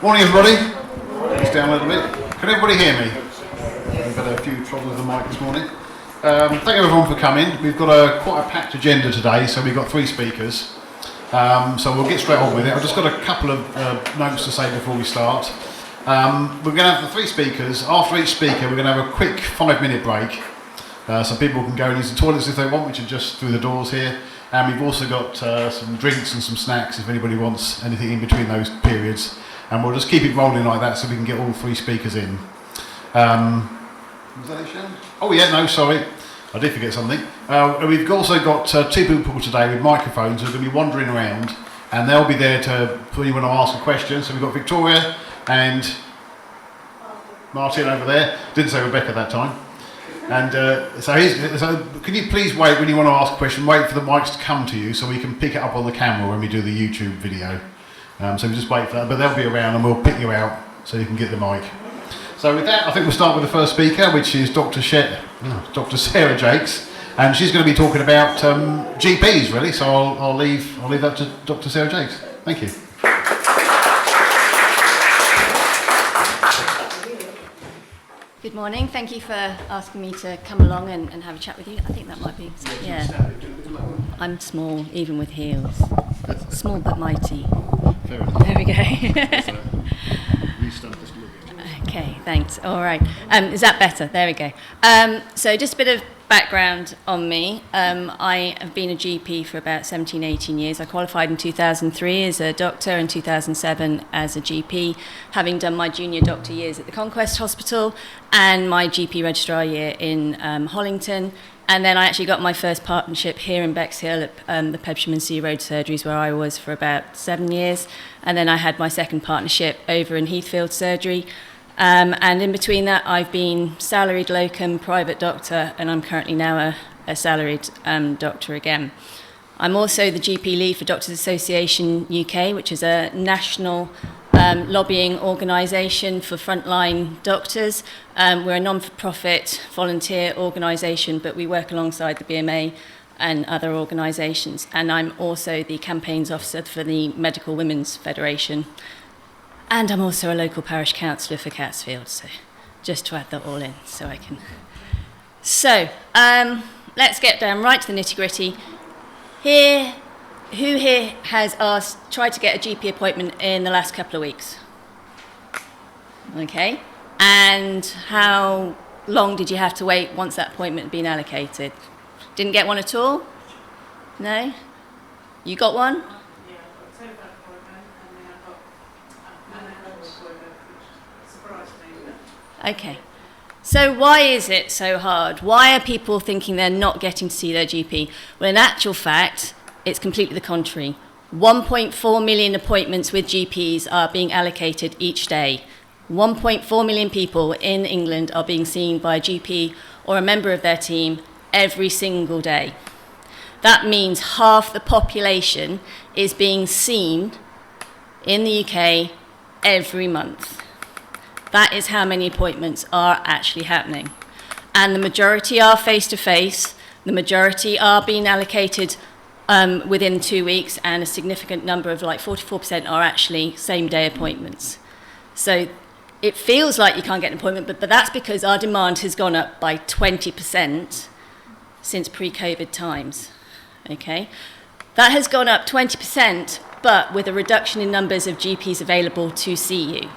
Morning everybody. Just down a little bit. Can everybody hear me? We've had a few trouble with the mic this morning. Thank everyone for coming. We've got quite a packed agenda today, so we've got 3 speakers. So we'll get straight on with it. I've just got a couple of notes to say before we start. We're going to have the 3 speakers. After each speaker, we're going to have a quick 5-minute break. So people can go and use the toilets if they want, which are just through the doors here. And we've also got some drinks and some snacks if anybody wants anything in between those periods. And we'll just keep it rolling like that so we can get all 3 speakers in. Was that it, Sharon? Oh yeah, no, sorry. I did forget something. We've also got 2 people today with microphones who are going to be wandering around, and they'll be there for you when I ask a question. So we've got Victoria and Martin over there. Didn't say Rebecca that time. And so can you please wait when you want to ask a question, wait for the mics to come to you so we can pick it up on the camera when we do the YouTube video. So we just wait for that, but they'll be around and we'll pick you out so you can get the mic. So with that, I think we'll start with the first speaker, which is Dr Sarah Jacques, and she's going to be talking about GPs really. So I'll leave that to Dr Sarah Jacques. Thank you. Good morning. Thank you for asking me to come along and have a chat with you. I think that might be, yeah. I'm small, even with heels. Small but mighty. Fair enough. There we go. Okay, thanks. All right. Is that better? There we go. So just a bit of background on me. I have been a GP for about 17, 18 years. I qualified in 2003 as a doctor and 2007 as a GP, having done my junior doctor years at the Conquest Hospital and my GP registrar year in Hollington. And then I actually got my first partnership here in Bexhill at the Pebsham and Sea Road surgeries, where I was for about 7 years. And then I had my second partnership over in Heathfield surgery. And in between that, I've been salaried locum, private doctor, and I'm currently now a salaried doctor again. I'm also the GP lead for Doctors Association UK, which is a national lobbying organisation for frontline doctors. We're a non-for-profit volunteer organisation, but we work alongside the BMA and other organisations. And I'm also the campaigns officer for the Medical Women's Federation. And I'm also a local parish councillor for Catsfield, so just to add that all in so I can. So, let's get down right to the nitty-gritty. Who here has tried to get a GP appointment in the last couple of weeks? Okay. And how long did you have to wait once that appointment had been allocated? Didn't get one at all? No? You got one? Okay. So why is it so hard? Why are people thinking they're not getting to see their GP? Well, in actual fact, it's completely the contrary. 1.4 million appointments with GPs are being allocated each day. 1.4 million people in England are being seen by a GP or a member of their team every single day. That means half the population is being seen in the UK every month. That is how many appointments are actually happening. And the majority are face-to-face, the majority are being allocated within 2 weeks, and a significant number of, like 44%, are actually same-day appointments. So it feels like you can't get an appointment, but that's because our demand has gone up by 20% since pre-COVID times. Okay? That has gone up 20%, but with a reduction in numbers of GPs available to see you.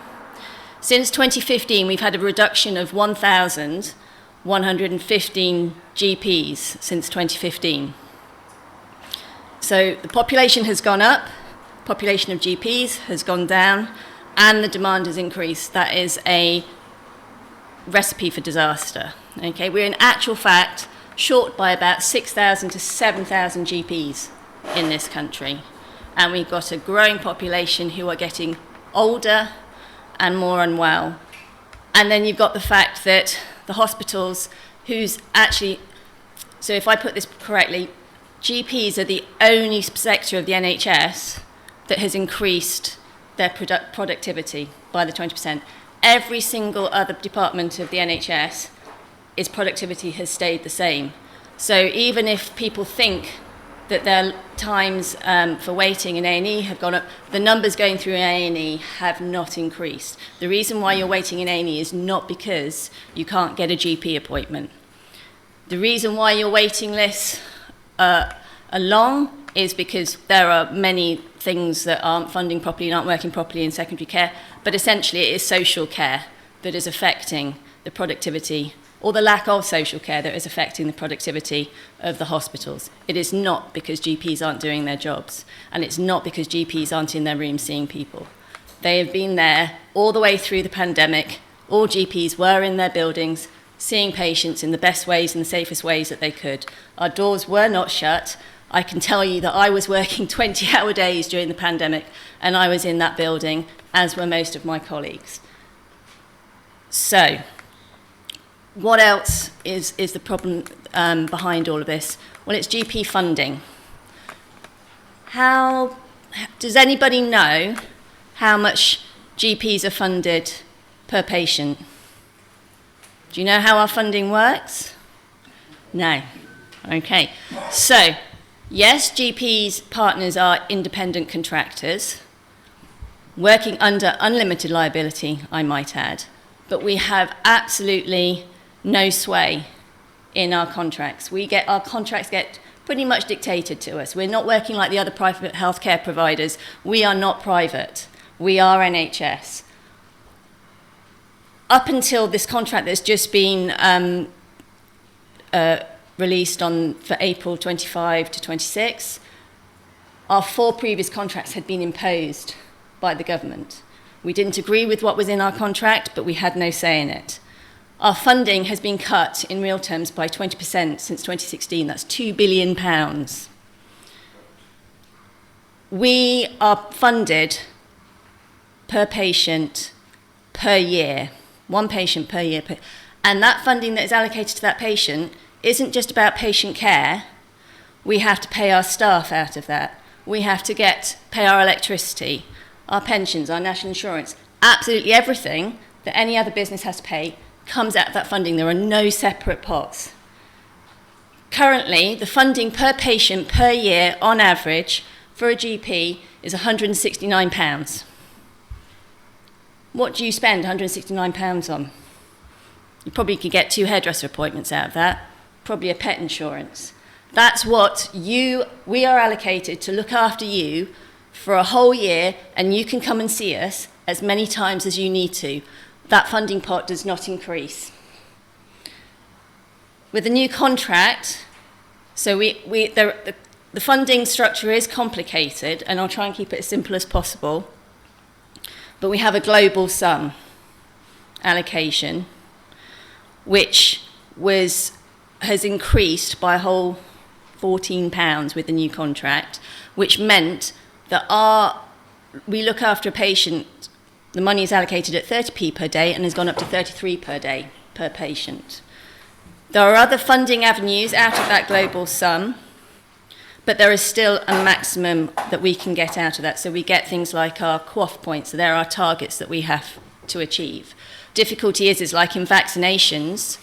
Since 2015, we've had a reduction of 1,115 GPs since 2015. So the population has gone up, population of GPs has gone down, and the demand has increased. That is a recipe for disaster. Okay, we're in actual fact short by about 6,000 to 7,000 GPs in this country. And we've got a growing population who are getting older and more unwell. And then you've got the fact that the hospitals who's actually, so if I put this correctly, GPs are the only sector of the NHS that has increased their productivity by the 20%. Every single other department of the NHS, its productivity has stayed the same. So even if people think that their times for waiting in A&E have gone up. The numbers going through A&E have not increased. The reason why you're waiting in A&E is not because you can't get a GP appointment. The reason why your waiting lists are long is because there are many things that aren't funding properly and aren't working properly in secondary care, but essentially it is social care that is affecting the productivity, or the lack of social care that is affecting the productivity of the hospitals. It is not because GPs aren't doing their jobs, and it's not because GPs aren't in their rooms seeing people. They have been there all the way through the pandemic. All GPs were in their buildings, seeing patients in the best ways and the safest ways that they could. Our doors were not shut. I can tell you that I was working 20-hour days during the pandemic, and I was in that building, as were most of my colleagues. So, what else is the problem behind all of this? Well, it's GP funding. Does anybody know how much GPs are funded per patient? Do you know how our funding works? No. Okay. So, yes, GPs' partners are independent contractors, working under unlimited liability, I might add, but we have absolutely no sway in our contracts. Our contracts get pretty much dictated to us. We're not working like the other private healthcare providers. We are not private. We are NHS. Up until this contract that's just been released for April 25 to 26, our 4 previous contracts had been imposed by the government. We didn't agree with what was in our contract, but we had no say in it. Our funding has been cut in real terms by 20% since 2016. That's £2 billion. We are funded per patient per year, 1 patient per year. And that funding that is allocated to that patient isn't just about patient care. We have to pay our staff out of that. We have to pay our electricity, our pensions, our national insurance. Absolutely everything that any other business has to pay comes out of that funding. There are no separate pots. Currently, the funding per patient per year, on average, for a GP is £169. What do you spend £169 on? You probably could get 2 hairdresser appointments out of that, probably a pet insurance. That's what we are allocated to look after you for a whole year, and you can come and see us as many times as you need to. That funding pot does not increase. With the new contract, so the funding structure is complicated, and I'll try and keep it as simple as possible, but we have a global sum allocation, which has increased by a whole £14 with the new contract, which meant that we look after a patient. The money is allocated at 30p per day and has gone up to 33 per day per patient. There are other funding avenues out of that global sum, but there is still a maximum that we can get out of that. So we get things like our QOF points, so there are targets that we have to achieve. Difficulty is like in vaccinations,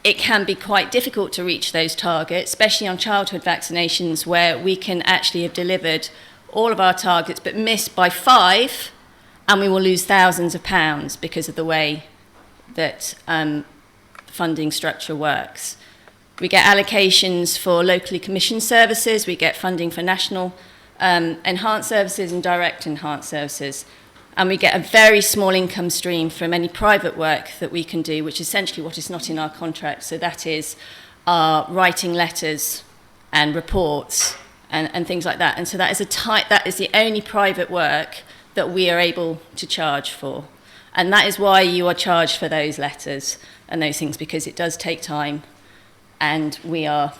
it can be quite difficult to reach those targets, especially on childhood vaccinations, where we can actually have delivered all of our targets but missed by 5, and we will lose thousands of pounds because of the way that funding structure works. We get allocations for locally commissioned services, we get funding for national enhanced services and direct enhanced services, and we get a very small income stream from any private work that we can do, which is essentially what is not in our contract. So that is our writing letters and reports and things like that. And so that is the only private work that we are able to charge for. And that is why you are charged for those letters and those things, because it does take time and we are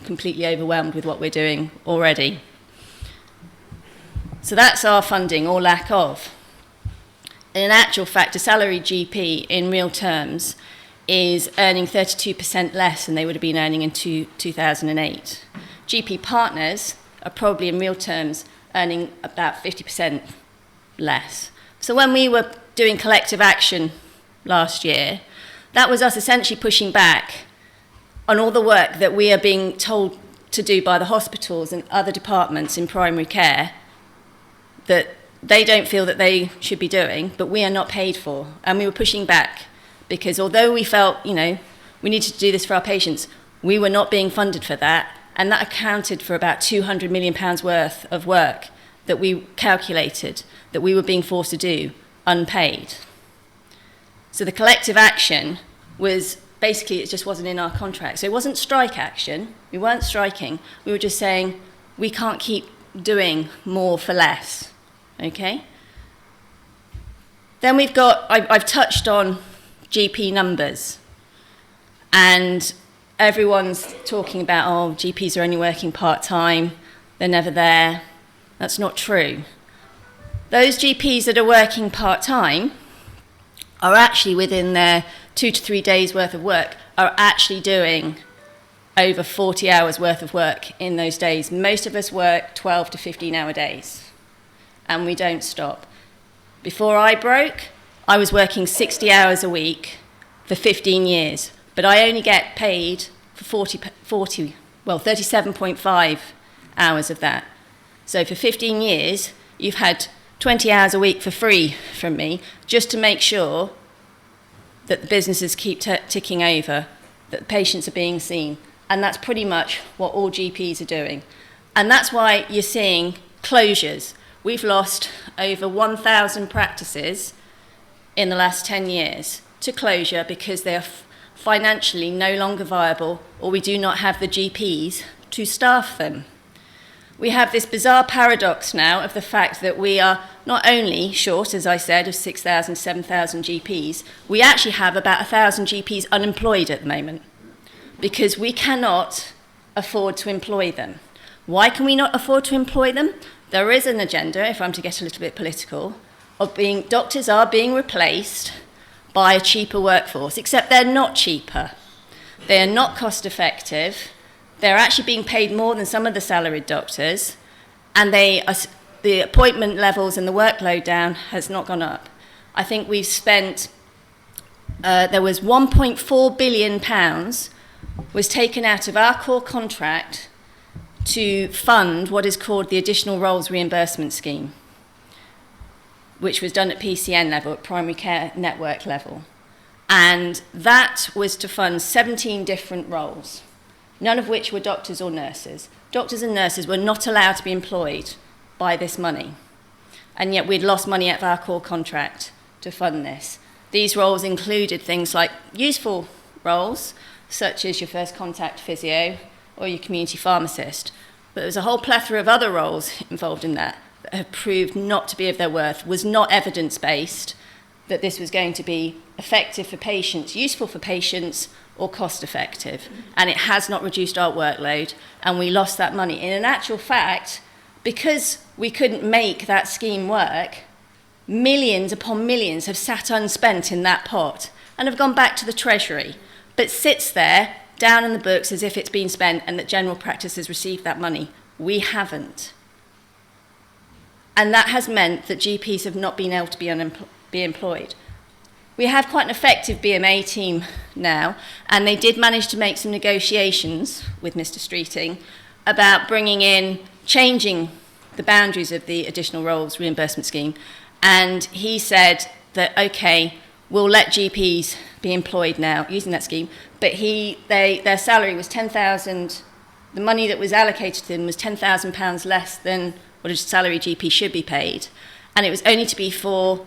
completely overwhelmed with what we're doing already. So that's our funding, or lack of. In actual fact, a salaried GP in real terms is earning 32% less than they would have been earning in 2008. GP partners are probably in real terms earning about 50% less. So when we were doing collective action last year, that was us essentially pushing back on all the work that we are being told to do by the hospitals and other departments in primary care that they don't feel that they should be doing, but we are not paid for. And we were pushing back because although we felt, we needed to do this for our patients, we were not being funded for that. And that accounted for about £200 million worth of work that we calculated that we were being forced to do unpaid. So the collective action was basically, it just wasn't in our contract. So it wasn't strike action. We weren't striking. We were just saying, we can't keep doing more for less. Okay? Then we've got, I've touched on GP numbers. And everyone's talking about, GPs are only working part-time. They're never there. That's not true. Those GPs that are working part-time are actually within their 2 to 3 days worth of work, are actually doing over 40 hours worth of work in those days. Most of us work 12 to 15 hour days, and we don't stop. Before I broke, I was working 60 hours a week for 15 years, but I only get paid for 37.5 hours of that. So for 15 years, you've had 20 hours a week for free from me, just to make sure that the businesses keep ticking over, that the patients are being seen. And that's pretty much what all GPs are doing. And that's why you're seeing closures. We've lost over 1,000 practices in the last 10 years to closure because they are financially no longer viable, or we do not have the GPs to staff them. We have this bizarre paradox now of the fact that we are not only short, as I said, of 6,000, 7,000 GPs, we actually have about 1,000 GPs unemployed at the moment because we cannot afford to employ them. Why can we not afford to employ them? There is an agenda, if I'm to get a little bit political, of doctors are being replaced by a cheaper workforce, except they're not cheaper. They are not cost effective. They're actually being paid more than some of the salaried doctors, and the appointment levels and the workload down has not gone up. I think we've spent, there was £1.4 billion was taken out of our core contract to fund what is called the Additional Roles Reimbursement Scheme, which was done at PCN level, at primary care network level. And that was to fund 17 different roles, none of which were doctors or nurses. Doctors and nurses were not allowed to be employed by this money. And yet we'd lost money out of our core contract to fund this. These roles included things like useful roles, such as your first contact physio or your community pharmacist. But there was a whole plethora of other roles involved in that that have proved not to be of their worth, was not evidence-based, that this was going to be effective for patients, useful for patients, or cost-effective. And it has not reduced our workload, and we lost that money. And in actual fact, because we couldn't make that scheme work, millions upon millions have sat unspent in that pot and have gone back to the Treasury, but sits there down in the books as if it's been spent and that general practice has received that money. We haven't. And that has meant that GPs have not been able to be employed. We have quite an effective BMA team now, and they did manage to make some negotiations with Mr. Streeting about changing the boundaries of the Additional Roles Reimbursement Scheme. And he said that, okay, we'll let GPs be employed now using that scheme, but their salary was £10,000, the money that was allocated to them was £10,000 less than what a salary GP should be paid. And it was only to be for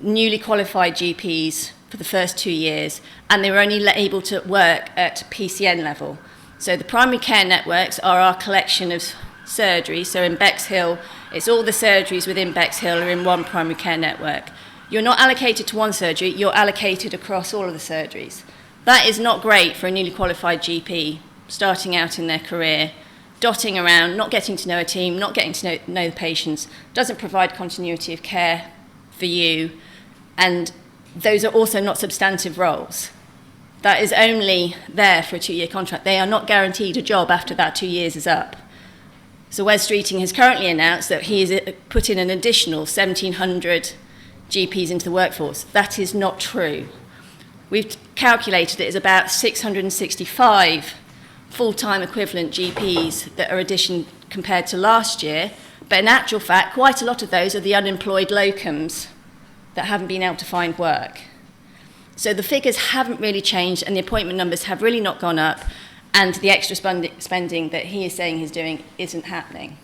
newly qualified GPs for the first 2 years, and they were only able to work at PCN level. So the primary care networks are our collection of surgeries. So in Bexhill, it's all the surgeries within Bexhill are in one primary care network. You're not allocated to one surgery, you're allocated across all of the surgeries. That is not great for a newly qualified GP starting out in their career, dotting around, not getting to know a team, not getting to know the patients, doesn't provide continuity of care for you, and those are also not substantive roles. That is only there for a 2-year contract. They are not guaranteed a job after that 2 years is up. So Wes Streeting has currently announced that he has put in an additional 1,700 GPs into the workforce. That is not true. We've calculated it as about 665 full-time equivalent GPs that are addition compared to last year, but in actual fact, quite a lot of those are the unemployed locums that haven't been able to find work. So the figures haven't really changed, and the appointment numbers have really not gone up, and the extra spending that he is saying he's doing isn't happening.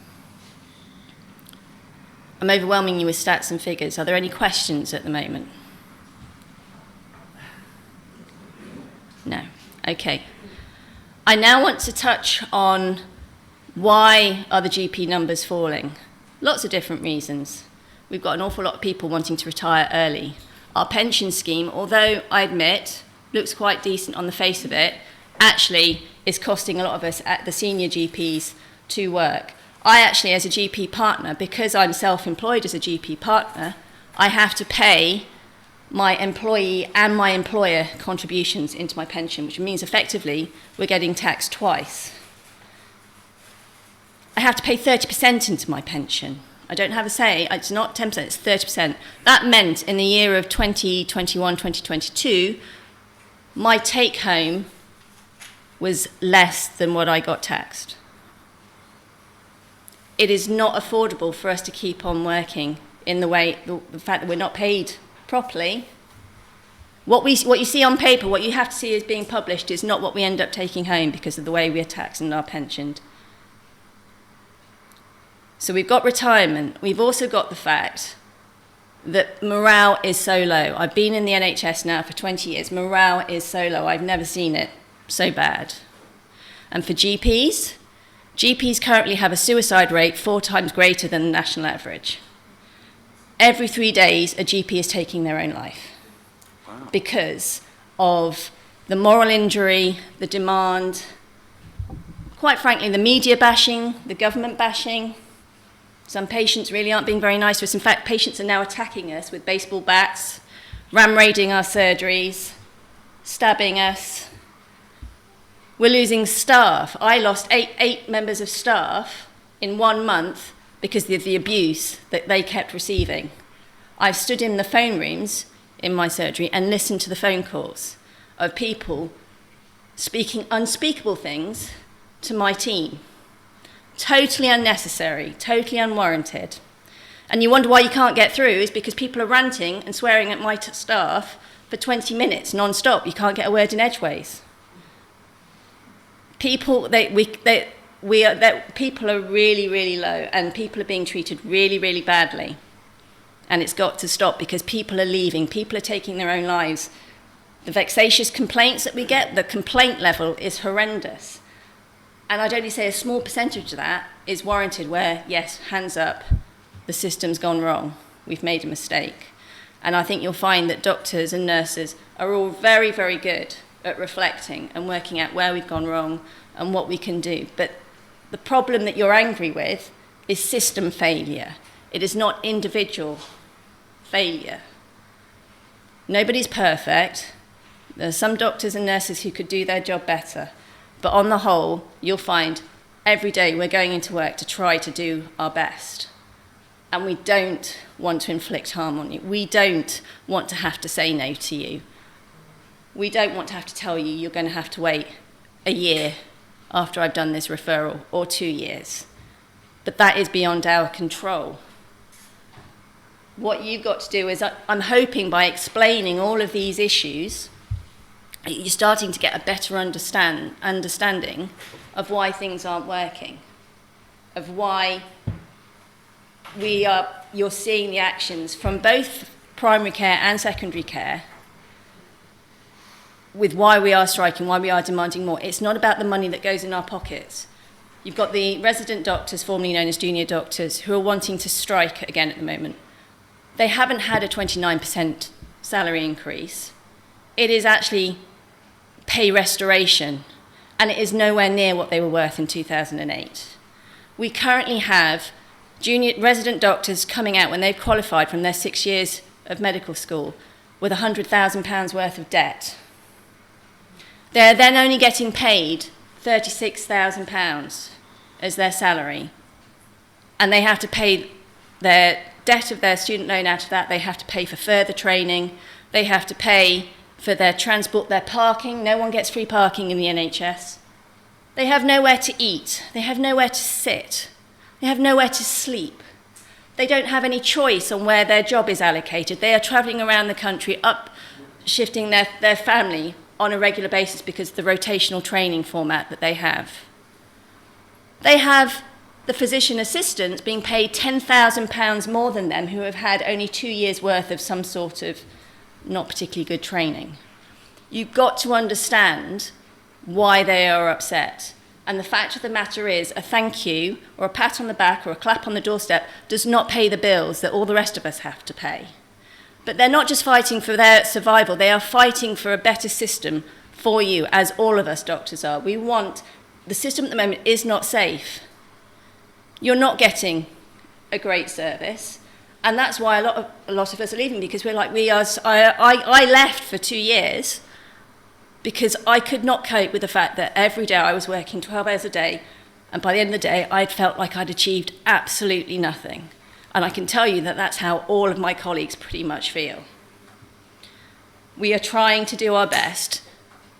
I'm overwhelming you with stats and figures. Are there any questions at the moment? No. Okay. I now want to touch on why are the GP numbers falling. Lots of different reasons. We've got an awful lot of people wanting to retire early. Our pension scheme, although I admit looks quite decent on the face of it, actually is costing a lot of us at the senior GPs to work. I actually, as a GP partner, because I'm self-employed as a GP partner, I have to pay my employee and my employer contributions into my pension, which means effectively we're getting taxed twice. I have to pay 30% into my pension. I don't have a say. It's not 10%, it's 30%. That meant in the year of 2021, 2022, my take home was less than what I got taxed. It is not affordable for us to keep on working in the way, the fact that we're not paid properly. What you see on paper, what you have to see as being published is not what we end up taking home because of the way we're taxed and are pensioned. So we've got retirement. We've also got the fact that morale is so low. I've been in the NHS now for 20 years. Morale is so low. I've never seen it so bad. And for GPs currently have a suicide rate 4 times greater than the national average. Every 3 days, a GP is taking their own life. Wow. Because of the moral injury, the demand, quite frankly, the media bashing, the government bashing. Some patients really aren't being very nice to us. In fact, patients are now attacking us with baseball bats, ram-raiding our surgeries, stabbing us. We're losing staff. I lost eight members of staff in 1 month because of the abuse that they kept receiving. I've stood in the phone rooms in my surgery and listened to the phone calls of people speaking unspeakable things to my team. Totally unnecessary, totally unwarranted. And you wonder why you can't get through is because people are ranting and swearing at my staff for 20 minutes non-stop. You can't get a word in edgeways. People are really, really low, and people are being treated really, really badly. And it's got to stop because people are leaving, people are taking their own lives. The vexatious complaints that we get, the complaint level is horrendous. And I'd only say a small percentage of that is warranted where, yes, hands up, the system's gone wrong, we've made a mistake. And I think you'll find that doctors and nurses are all very, very good at reflecting and working out where we've gone wrong and what we can do. But the problem that you're angry with is system failure. It is not individual failure. Nobody's perfect. There are some doctors and nurses who could do their job better. But on the whole, you'll find every day we're going into work to try to do our best. And we don't want to inflict harm on you. We don't want to have to say no to you. We don't want to have to tell you you're going to have to wait a year after I've done this referral, or 2 years. But that is beyond our control. What you've got to do is, I'm hoping by explaining all of these issues, you're starting to get a better understanding of why things aren't working, of why you're seeing the actions from both primary care and secondary care with why we are striking, why we are demanding more. It's not about the money that goes in our pockets. You've got the resident doctors, formerly known as junior doctors, who are wanting to strike again at the moment. They haven't had a 29% salary increase. It is actually pay restoration, and it is nowhere near what they were worth in 2008. We currently have junior resident doctors coming out when they've qualified from their 6 years of medical school with £100,000 worth of debt. They're then only getting paid £36,000 as their salary, and they have to pay their debt of their student loan out of that. They have to pay for further training. They have to pay for their transport, their parking. No one gets free parking in the NHS. They have nowhere to eat. They have nowhere to sit. They have nowhere to sleep. They don't have any choice on where their job is allocated. They are travelling around the country, shifting their family on a regular basis because of the rotational training format that they have. They have the physician assistants being paid £10,000 more than them who have had only 2 years' worth of some sort of not particularly good training. You've got to understand why they are upset. And the fact of the matter is, a thank you or a pat on the back or a clap on the doorstep does not pay the bills that all the rest of us have to pay. But they're not just fighting for their survival, they are fighting for a better system for you, as all of us doctors are. The system at the moment is not safe. You're not getting a great service. And that's why a lot of us are leaving, because I left for 2 years because I could not cope with the fact that every day I was working 12 hours a day, and by the end of the day, I'd felt like I'd achieved absolutely nothing. And I can tell you that that's how all of my colleagues pretty much feel. We are trying to do our best,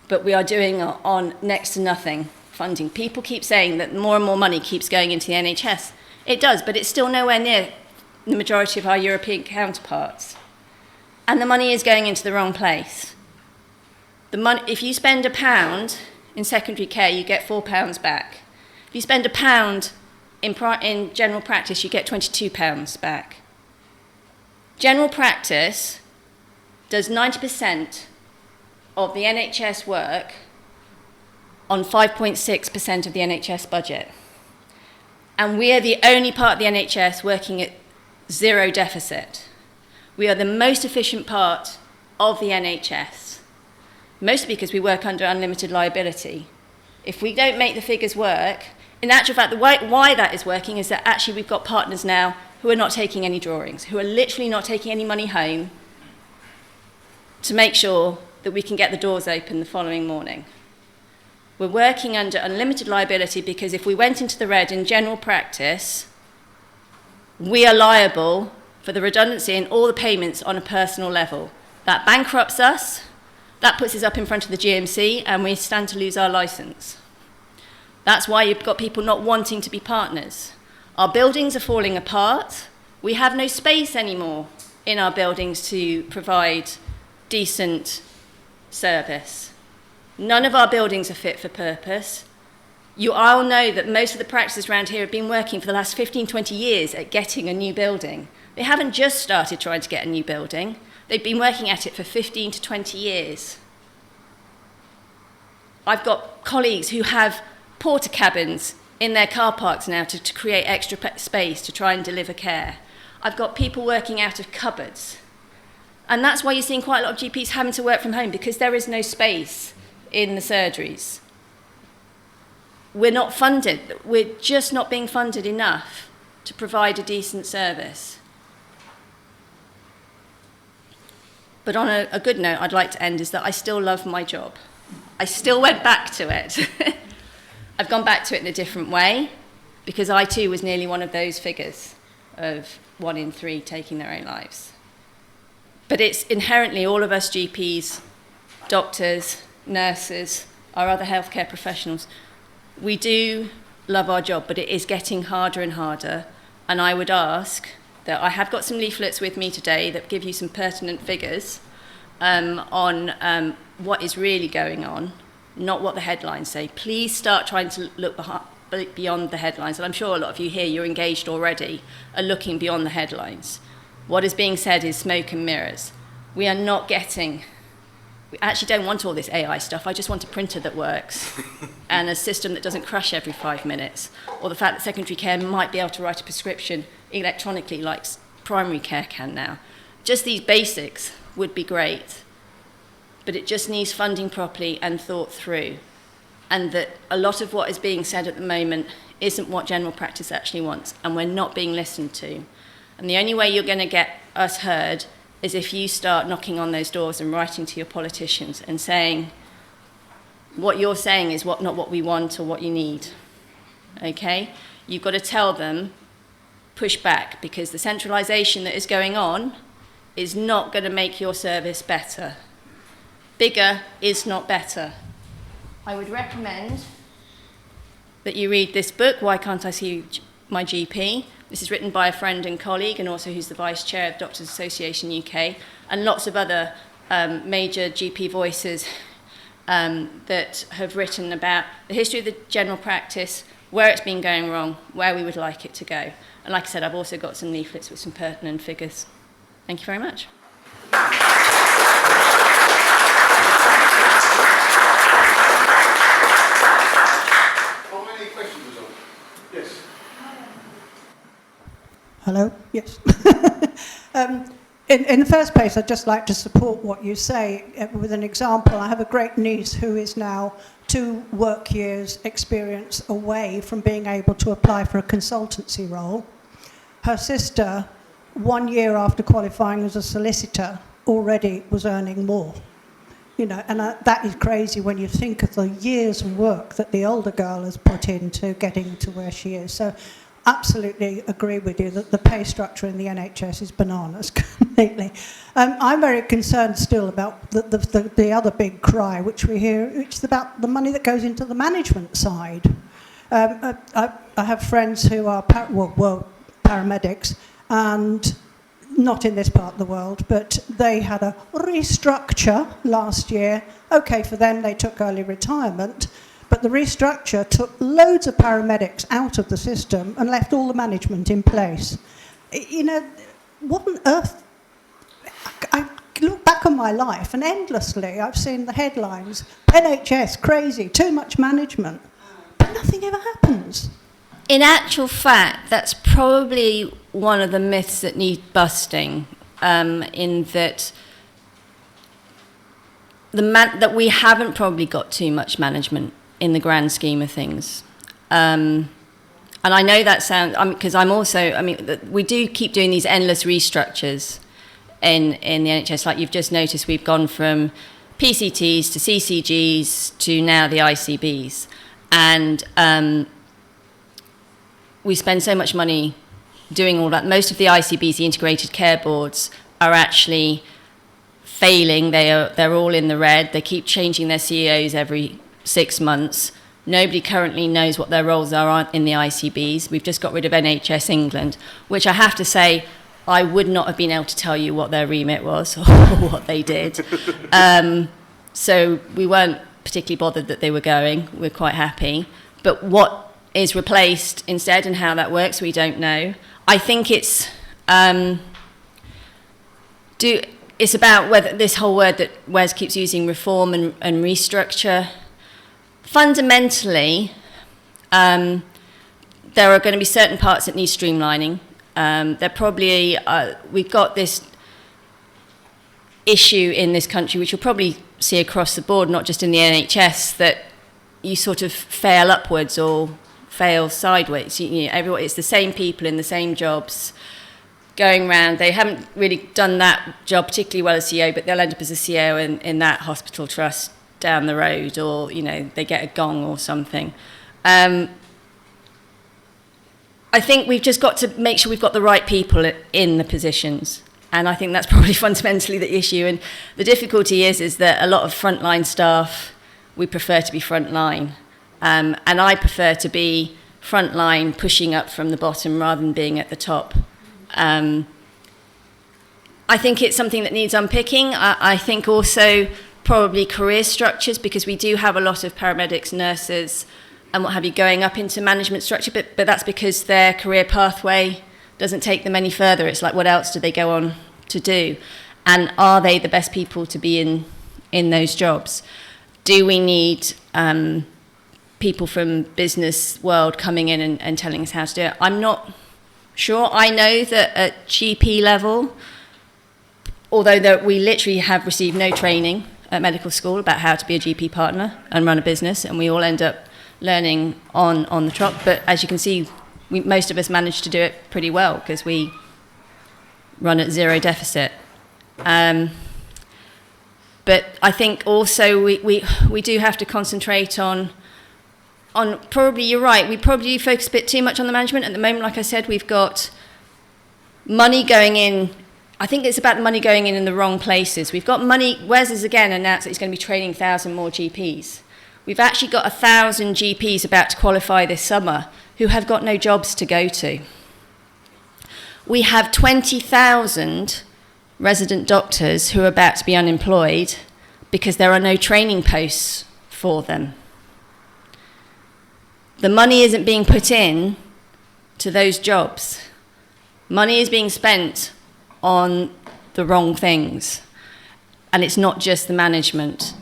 but we are doing it on next to nothing funding. People keep saying that more and more money keeps going into the NHS. It does, but it's still nowhere near the majority of our European counterparts. And the money is going into the wrong place. If you spend £1 in secondary care, you get £4 back. If you spend £1 in general practice, you get £22 back. General practice does 90% of the NHS work on 5.6% of the NHS budget. And we are the only part of the NHS working at zero deficit. We are the most efficient part of the NHS, mostly because we work under unlimited liability. If we don't make the figures work, in actual fact, why that is working is that actually we've got partners now who are not taking any drawings, who are literally not taking any money home to make sure that we can get the doors open the following morning. We're working under unlimited liability because if we went into the red in general practice, we are liable for the redundancy and all the payments on a personal level. That bankrupts us, that puts us up in front of the GMC, and we stand to lose our licence. That's why you've got people not wanting to be partners. Our buildings are falling apart. We have no space anymore in our buildings to provide decent service. None of our buildings are fit for purpose. You all know that most of the practices around here have been working for the last 15, 20 years at getting a new building. They haven't just started trying to get a new building. They've been working at it for 15 to 20 years. I've got colleagues who have porta cabins in their car parks now to create extra space to try and deliver care. I've got people working out of cupboards. And that's why you're seeing quite a lot of GPs having to work from home, because there is no space in the surgeries. We're not funded. We're just not being funded enough to provide a decent service. But on a good note, I'd like to end is that I still love my job. I still went back to it. I've gone back to it in a different way, because I too was nearly one of those figures of 1 in 3 taking their own lives. But it's inherently all of us GPs, doctors, nurses, our other healthcare professionals. We do love our job, but it is getting harder and harder. And I would ask that I have got some leaflets with me today that give you some pertinent figures on what is really going on, not what the headlines say. Please start trying to look beyond the headlines. And I'm sure a lot of you here, you're engaged already, are looking beyond the headlines. What is being said is smoke and mirrors. We actually don't want all this AI stuff. I just want a printer that works and a system that doesn't crash every 5 minutes, or the fact that secondary care might be able to write a prescription electronically like primary care can now. Just these basics would be great, but it just needs funding properly and thought through. And that a lot of what is being said at the moment isn't what general practice actually wants, and we're not being listened to. And the only way you're going to get us heard is if you start knocking on those doors and writing to your politicians and saying, what you're saying is not what we want or what you need. Okay? You've got to tell them, push back, because the centralisation that is going on is not going to make your service better. Bigger is not better. I would recommend that you read this book, Why Can't I See My GP? This is written by a friend and colleague, and also who's the Vice Chair of Doctors Association UK, and lots of other major GP voices that have written about the history of the general practice, where it's been going wrong, where we would like it to go. And like I said, I've also got some leaflets with some pertinent figures. Thank you very much. Hello? Yes. In the first place, I'd just like to support what you say with an example. I have a great niece who is now 2 work years experience away from being able to apply for a consultancy role. Her sister, 1 year after qualifying as a solicitor, already was earning more. You know, and that is crazy when you think of the years of work that the older girl has put into getting to where she is. So absolutely agree with you that the pay structure in the NHS is bananas completely. I'm very concerned still about the other big cry which we hear, which is about the money that goes into the management side. I have friends who are paramedics, and not in this part of the world, but they had a restructure last year. Okay, for them, they took early retirement, but the restructure took loads of paramedics out of the system and left all the management in place. You know, what on earth? I look back on my life and endlessly I've seen the headlines, NHS, crazy, too much management, but nothing ever happens. In actual fact, that's probably one of the myths that need busting, in that that we haven't probably got too much management in the grand scheme of things. And I know that sounds, because we do keep doing these endless restructures in the NHS. Like you've just noticed, we've gone from PCTs to CCGs to now the ICBs. And we spend so much money doing all that. Most of the ICBs, the integrated care boards, are actually failing. They're all in the red. They keep changing their CEOs every 6 months. Nobody currently knows what their roles are in the ICBs. We've just got rid of NHS England, which I have to say, I would not have been able to tell you what their remit was or what they did. So we weren't particularly bothered that they were going. We're quite happy. But what is replaced instead and how that works, we don't know. I think it's about whether this whole word that Wes keeps using, reform and restructure. Fundamentally, there are going to be certain parts that need streamlining. We've got this issue in this country, which you'll probably see across the board, not just in the NHS, that you sort of fail upwards or fail sideways. It's the same people in the same jobs going around. They haven't really done that job particularly well as CEO, but they'll end up as a CEO in that hospital trust down the road, or they get a gong or something. I think we've just got to make sure we've got the right people in the positions, and I think that's probably fundamentally the issue. And the difficulty is that a lot of frontline staff, we prefer to be frontline, and I prefer to be frontline pushing up from the bottom rather than being at the top. I think it's something that needs unpicking. I think also probably career structures, because we do have a lot of paramedics, nurses, and what have you going up into management structure, but that's because their career pathway doesn't take them any further. It's like, what else do they go on to do? And are they the best people to be in those jobs? Do we need people from business world coming in and telling us how to do it? I'm not sure. I know that at GP level, although that we literally have received no training at medical school about how to be a GP partner and run a business, and we all end up learning on the trot. But as you can see, most of us manage to do it pretty well because we run at zero deficit. But I think also we do have to concentrate on probably, you're right, we probably focus a bit too much on the management. At the moment, like I said, we've got money going in. I think it's about the money going in the wrong places. We've got money. Wes has again announced that he's going to be training 1,000 more GPs. we've actually got 1,000 GPs about to qualify this summer who have got no jobs to go to. We have 20,000 resident doctors who are about to be unemployed because there are no training posts for them. The money isn't being put in to those jobs. Money is being spent on the wrong things, and it's not just the management.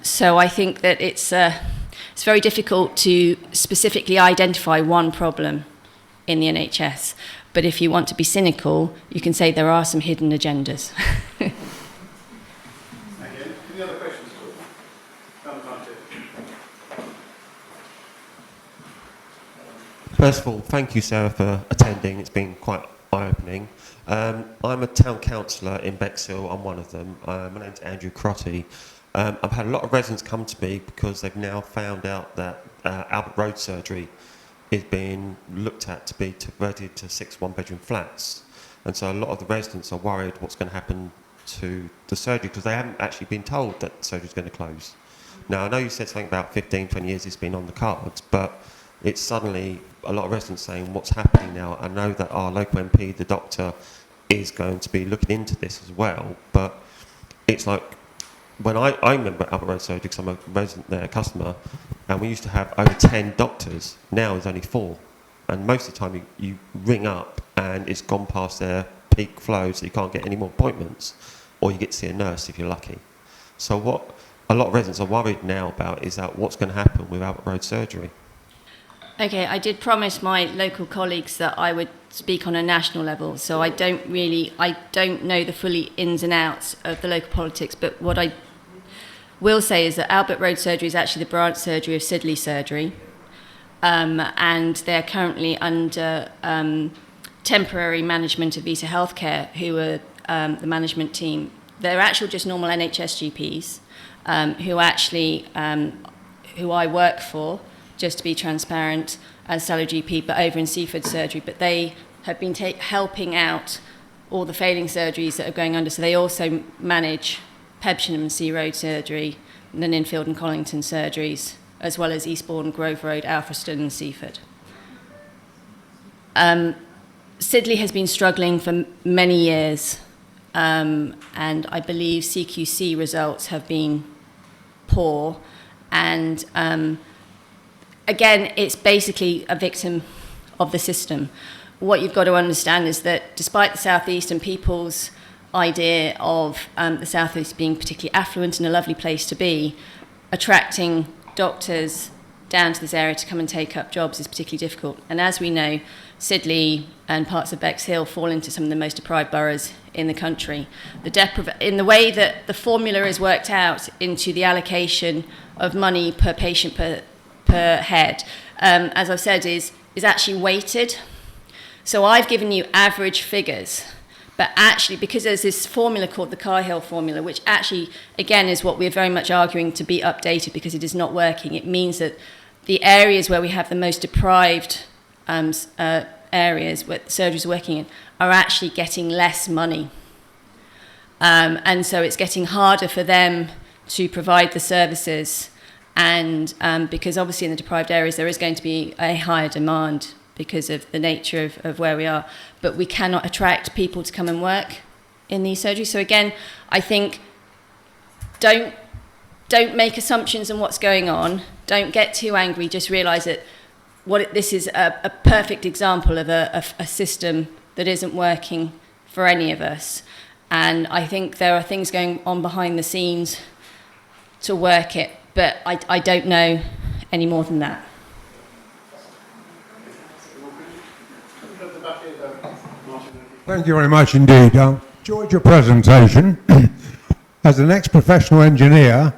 So I think that it's very difficult to specifically identify one problem in the NHS. But if you want to be cynical, you can say there are some hidden agendas. Thank you. Any other questions? First of all, thank you, Sarah, for attending. It's been quite eye-opening. I'm a town councillor in Bexhill. I'm one of them. My name's Andrew Crotty. I've had a lot of residents come to me because they've now found out that Albert Road surgery is being looked at to be converted to 6 one-bedroom flats. And so a lot of the residents are worried what's going to happen to the surgery because they haven't actually been told that the surgery is going to close. Now, I know you said something about 15, 20 years it's been on the cards, but it's suddenly a lot of residents saying what's happening now. I know that our local MP, the doctor, is going to be looking into this as well, but it's like, when I remember Albert Road surgery because I'm a resident there, a customer, and we used to have over 10 doctors. Now there's only 4. And most of the time you ring up and it's gone past their peak flow, so you can't get any more appointments, or you get to see a nurse if you're lucky. So what a lot of residents are worried now about is that what's going to happen with Albert Road surgery. Okay, I did promise my local colleagues that I would speak on a national level, so I don't know the fully ins and outs of the local politics, but what I will say is that Albert Road surgery is actually the branch surgery of Sidley surgery, and they're currently under temporary management of Vita Healthcare, who are the management team. They're actually just normal NHS GPs who I work for, just to be transparent, as salary GP, but over in Seaford surgery. But they have been helping out all the failing surgeries that are going under. So they also manage Pebsham and Sea Road surgery, and then Infield and Collington surgeries, as well as Eastbourne, Grove Road, Alfriston and Seaford. Sidley has been struggling for many years, and I believe CQC results have been poor, and again, it's basically a victim of the system. What you've got to understand is that despite the South East and people's idea of the South East being particularly affluent and a lovely place to be, attracting doctors down to this area to come and take up jobs is particularly difficult. And as we know, Sidley and parts of Bexhill fall into some of the most deprived boroughs in the country. In the way that the formula is worked out into the allocation of money per patient per head, as I've said, is actually weighted. So I've given you average figures, but actually, because there's this formula called the Cahill formula, which actually, again, is what we're very much arguing to be updated because it is not working. It means that the areas where we have the most deprived areas where surgeries are working in are actually getting less money. And so it's getting harder for them to provide the services. And because obviously in the deprived areas there is going to be a higher demand because of the nature of where we are, but we cannot attract people to come and work in these surgeries. So again, I think don't make assumptions on what's going on. Don't get too angry. Just realise that this is a perfect example of a system that isn't working for any of us. And I think there are things going on behind the scenes to work it, but I don't know any more than that. Thank you very much indeed. Enjoyed your presentation. As an ex-professional engineer,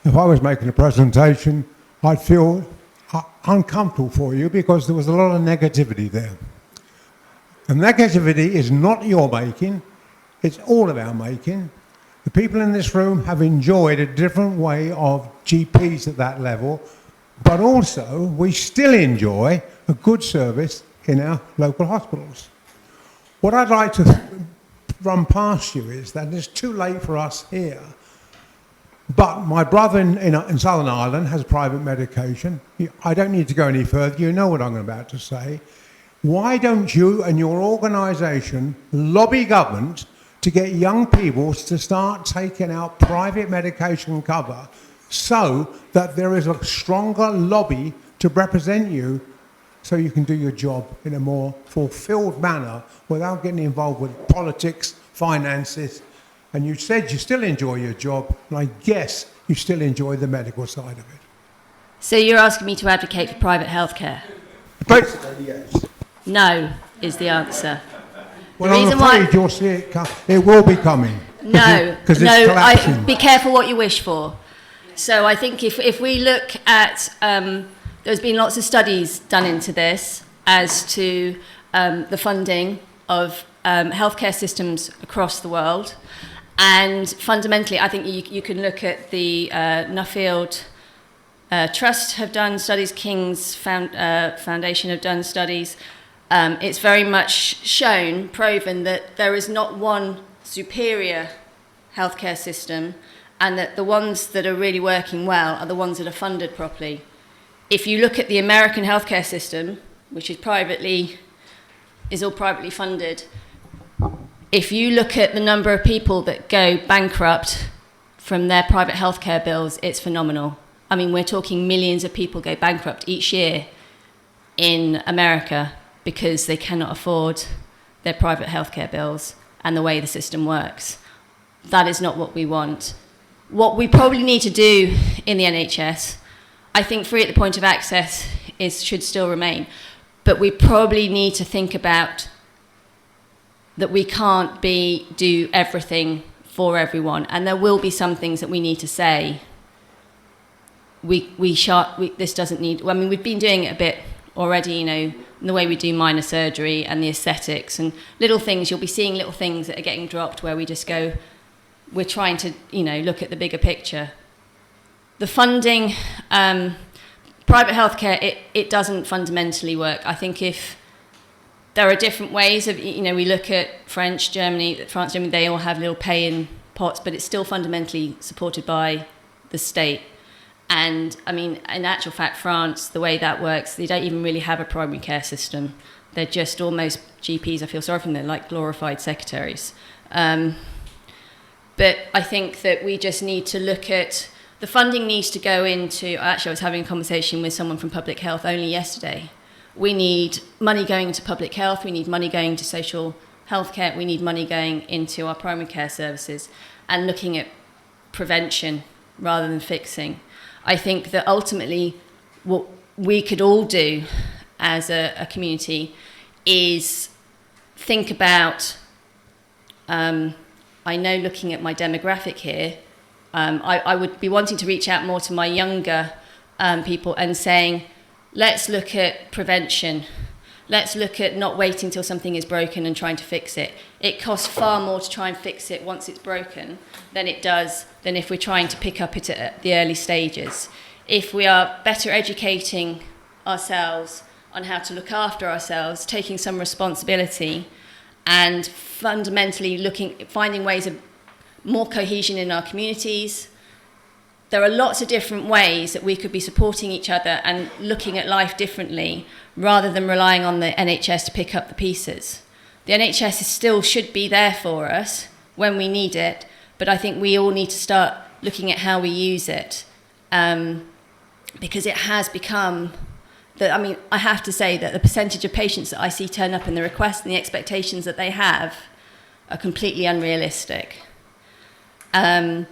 if I was making a presentation, I'd feel uncomfortable for you because there was a lot of negativity there. The negativity is not your making, it's all of our making. The people in this room have enjoyed a different way of GPs at that level, but also we still enjoy a good service in our local hospitals. What I'd like to run past you is that it's too late for us here But my brother in Southern Ireland has private medication. I don't need to go any further. You know what I'm about to say. Why don't you and your organisation lobby government to get young people to start taking out private medication cover so that there is a stronger lobby to represent you so you can do your job in a more fulfilled manner without getting involved with politics, finances. And you said you still enjoy your job, and I guess you still enjoy the medical side of it. So you're asking me to advocate for private healthcare? Basically, yes. No, is the answer. Well, The I'm reason afraid why- you'll see it will be coming. No, Because it's no. collapsing. Be careful what you wish for. So I think if we look at, there's been lots of studies done into this as to the funding of healthcare systems across the world. And fundamentally, I think you can look at the Nuffield Trust have done studies, King's Foundation have done studies. It's very much shown, proven, that there is not one superior healthcare system, and that the ones that are really working well are the ones that are funded properly. If you look at the American healthcare system, which is all privately funded, if you look at the number of people that go bankrupt from their private healthcare bills, it's phenomenal. I mean, we're talking millions of people go bankrupt each year in America because they cannot afford their private healthcare bills and the way the system works. That is not what we want. What we probably need to do in the NHS, I think free at the point of access should still remain, but we probably need to think about that we can't do everything for everyone, and there will be some things that we need to say. This doesn't need. I mean, we've been doing it a bit already, you know, in the way we do minor surgery and the aesthetics and little things. You'll be seeing little things that are getting dropped where we just go, we're trying to, you know, look at the bigger picture. The funding, private healthcare, it doesn't fundamentally work. I think if there are different ways of, you know, we look at France, Germany, they all have little pay-in pots, but it's still fundamentally supported by the state. And, I mean, in actual fact, France, the way that works, they don't even really have a primary care system. They're just almost GPs, I feel sorry for them, they're like glorified secretaries. But I think that we just need to look at, the funding needs to go into, actually I was having a conversation with someone from public health only yesterday. We need money going to public health, we need money going to social health care, we need money going into our primary care services and looking at prevention rather than fixing. I think that ultimately what we could all do as a community is think about, I know looking at my demographic here, I would be wanting to reach out more to my younger people and saying, let's look at prevention. Let's look at not waiting till something is broken and trying to fix it. It costs far more to try and fix it once it's broken than it does than if we're trying to pick up it at the early stages. If we are better educating ourselves on how to look after ourselves, taking some responsibility, and fundamentally finding ways of more cohesion in our communities. There are lots of different ways that we could be supporting each other and looking at life differently rather than relying on the NHS to pick up the pieces. The NHS still should be there for us when we need it, but I think we all need to start looking at how we use it, because it has become, I have to say that the percentage of patients that I see turn up in the requests and the expectations that they have are completely unrealistic. And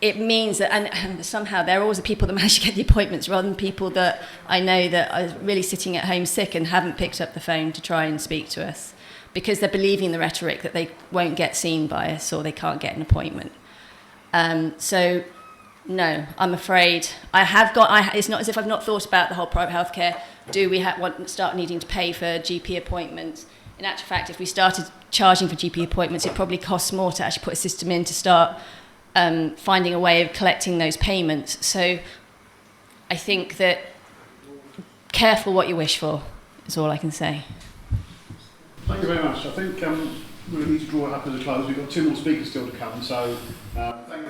it means that, and somehow they're always the people that manage to get the appointments rather than people that I know that are really sitting at home sick and haven't picked up the phone to try and speak to us because they're believing the rhetoric that they won't get seen by us or they can't get an appointment. So, no, I'm afraid it's not as if I've not thought about the whole private healthcare. Do we start needing to pay for GP appointments? In actual fact, if we started charging for GP appointments, it probably costs more to actually put a system in to start finding a way of collecting those payments. So I think that careful what you wish for is all I can say. Thank you very much. I think we're going to need to draw it up as a close. We've got two more speakers still to come, so thank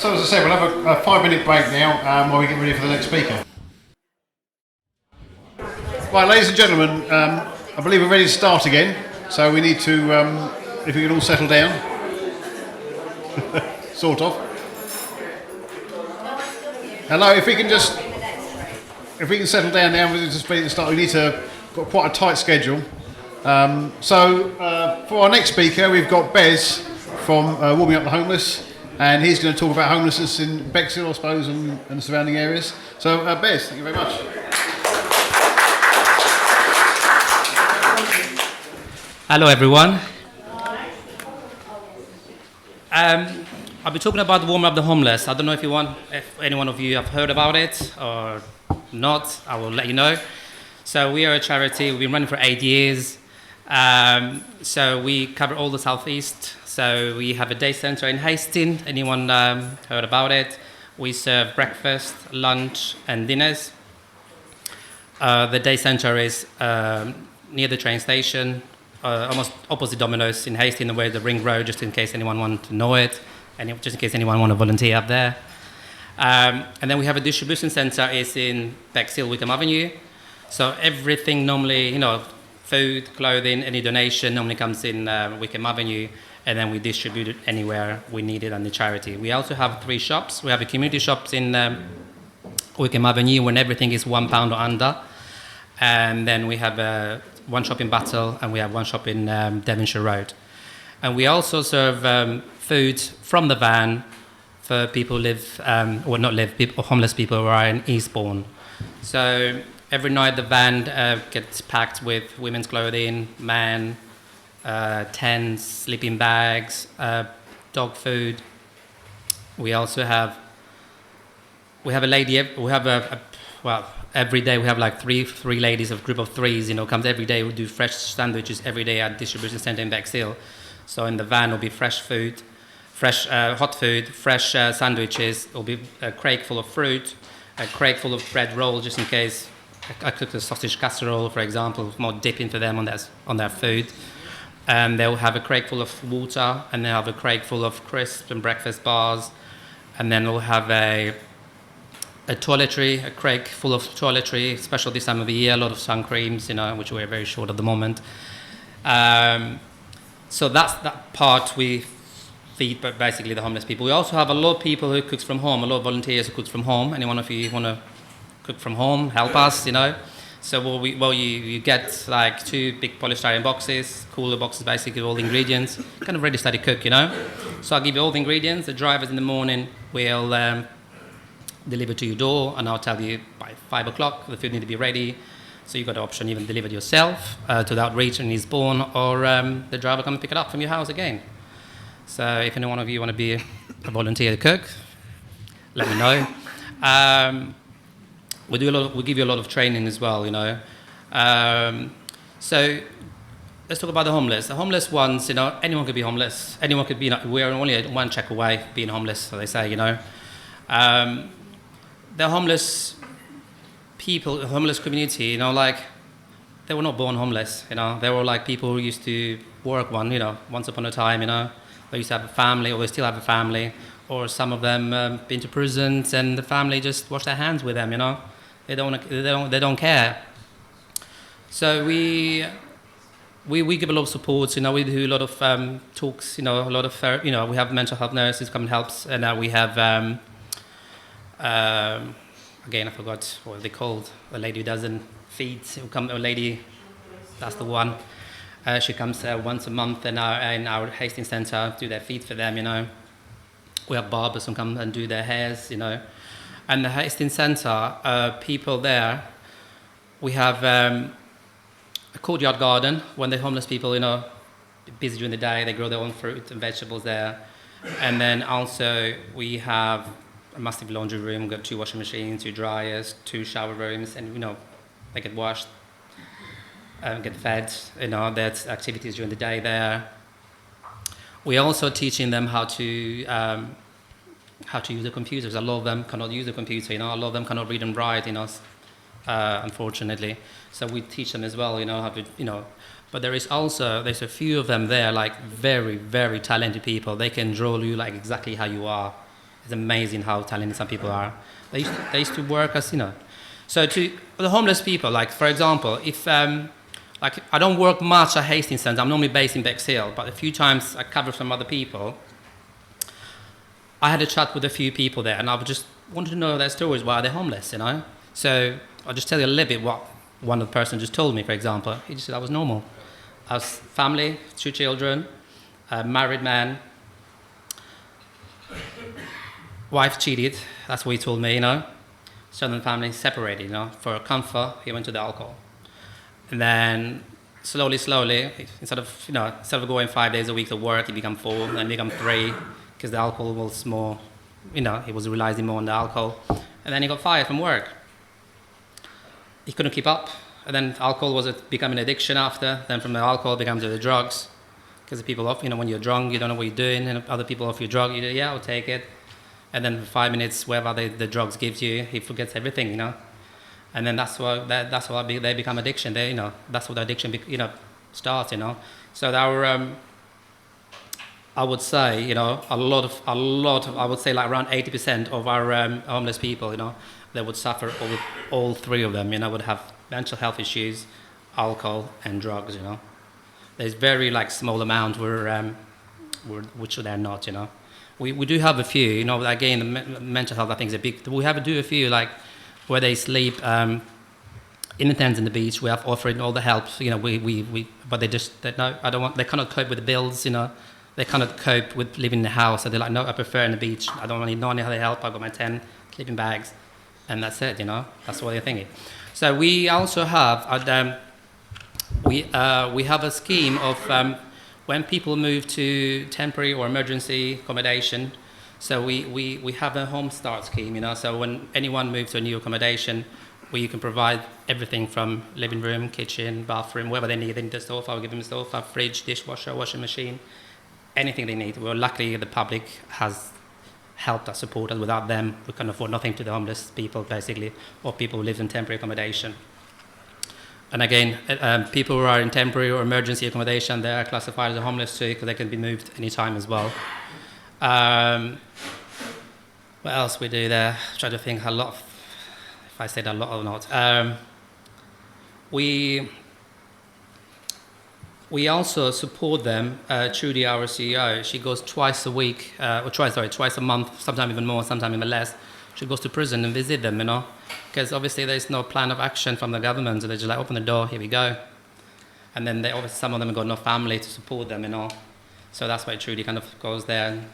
So as I said, we'll have a 5-minute break now while we get ready for the next speaker. Right, ladies and gentlemen, I believe we're ready to start again. So we need to, if we can all settle down, sort of. Hello, if we can settle down now, we'll just be at the start. We need to got quite a tight schedule. So for our next speaker, we've got Bez from Warming Up the Homeless, and he's going to talk about homelessness in Bexhill, I suppose, and the surrounding areas. So Bez, thank you very much. Hello everyone. I'll be talking about the Warming Up the Homeless. I don't know if any one of you have heard about it or not. I will let you know. So we are a charity. We've been running for 8 years. So we cover all the southeast. So we have a day centre in Hastings. Anyone heard about it? We serve breakfast, lunch and dinners. The day centre is near the train station, almost opposite Domino's in Hastings, where the Ring Road, just in case anyone wants to know it, and just in case anyone want to volunteer up there. And then we have a distribution centre is in Bexhill, Wickham Avenue. So everything normally, food, clothing, any donation normally comes in Wickham Avenue, and then we distribute it anywhere we need it under charity. We also have 3 shops. We have a community shops in Wickham Avenue when everything is £1 or under. And then we have one shop in Battle, and we have one shop in Devonshire Road. And we also serve food from the van for people who live, homeless people who are in Eastbourne. So every night the van gets packed with women's clothing, man, tents, sleeping bags, dog food. We also have, every day we have like three ladies, a group of 3s, comes every day. We do fresh sandwiches every day at distribution centre in Bexhill. So in the van will be fresh food, hot food, fresh sandwiches. It will be a crate full of fruit, a crate full of bread roll, just in case. I cooked a sausage casserole, for example, more dipping for them on their food. And they'll have a crate full of water, and they'll have a crate full of crisps and breakfast bars. And then we'll have a toiletry, a crate full of toiletry, especially this time of the year, a lot of sun creams, which we're very short at the moment. So that's that part we feed, but basically the homeless people. We also have a lot of people who cooks from home, a lot of volunteers who cooks from home. Any one of you want to cook from home, help us, So you get like 2 big polystyrene boxes, cooler boxes, basically all the ingredients, kind of ready to cook, So I'll give you all the ingredients. The drivers in the morning will deliver to your door, and I'll tell you by 5 o'clock the food need to be ready. So you've got the option even deliver it yourself to the outreach in Eastbourne, or the driver come and pick it up from your house again. So if any one of you want to be a volunteer to cook, let me know. We give you a lot of training as well, So let's talk about the homeless. The homeless ones, anyone could be homeless. Anyone could be. We're only 1 check away being homeless, so they say, The homeless people, the homeless community, they were not born homeless, They were like people who used to work once upon a time, They used to have a family, or they still have a family, or some of them been to prisons, and the family just wash their hands with them, They don't care. So we give a lot of support, we do a lot of talks, a lot of we have mental health nurses come and helps, and we have again I forgot what they called, a lady who doesn't feed, a lady, that's the one. She comes once a month in our Hastings Centre, do their feed for them, We have barbers who come and do their hairs, And the Hastings Centre, people there, we have a courtyard garden. When the homeless people, busy during the day, they grow their own fruit and vegetables there. And then also we have a massive laundry room. We've got 2 washing machines, 2 dryers, 2 shower rooms, and they get washed, get fed. There's activities during the day there. We're also teaching them how to use the computers. A lot of them cannot use the computer, A lot of them cannot read and write, unfortunately. So we teach them as well, how to, But there's a few of them there, like very, very talented people. They can draw you like exactly how you are. It's amazing how talented some people are. They used to work as, So to the homeless people, like, for example, if, like, I don't work much at Hastings Centre, I'm normally based in Bexhill, but a few times I cover some other people. I had a chat with a few people there, and I just wanted to know their stories, why they're homeless, So I'll just tell you a little bit what one of the person just told me, for example. He just said I was normal. I was family, 2 children, a married man, wife cheated, that's what he told me, Southern family separated, for comfort, he went to the alcohol. And then slowly, instead of going 5 days a week to work, he became 4, then become 3, because the alcohol was more, he was relying more on the alcohol. And then he got fired from work. He couldn't keep up. And then alcohol was becoming an addiction after. Then from the alcohol, it becomes the drugs. Because the people when you're drunk, you don't know what you're doing, and other people offer you a drug, you do, yeah, I'll take it. And then for 5 minutes, whatever the drugs gives you, he forgets everything, And then that's why they become addiction. That's what the addiction, starts, So our, I would say, a lot of, I would say like around 80% of our homeless people, they would suffer all 3 of them, would have mental health issues, alcohol, and drugs, There's very small amount which they're not, We do have a few, again, the mental health I think is a big, we do a few where they sleep in the tents in the beach. We have offered all the help, but they cannot cope with the bills, They cannot cope with living in the house. So they're like, no, I prefer in the beach. I don't need no other help. I've got my tent, sleeping bags, and that's it, That's what they're thinking. So we also have, we have a scheme of when people move to temporary or emergency accommodation. So we have a home start scheme, So when anyone moves to a new accommodation, we can provide everything from living room, kitchen, bathroom, whatever they need. They need a sofa, I'll give them a sofa, fridge, dishwasher, washing machine, anything they need. Well, luckily the public has helped us, support us. Without them, we can afford nothing to the homeless people, basically, or people who live in temporary accommodation. And again, people who are in temporary or emergency accommodation, they are classified as homeless too, because they can be moved anytime as well. What else we do there? Try to think a lot, if I said a lot or not. We also support them through our CEO. She goes twice a week, twice a month, sometimes even more, sometimes even less. She goes to prison and visit them, because obviously there's no plan of action from the government. So they just open the door, here we go. And then obviously some of them have got no family to support them, So that's why Trudy kind of goes there and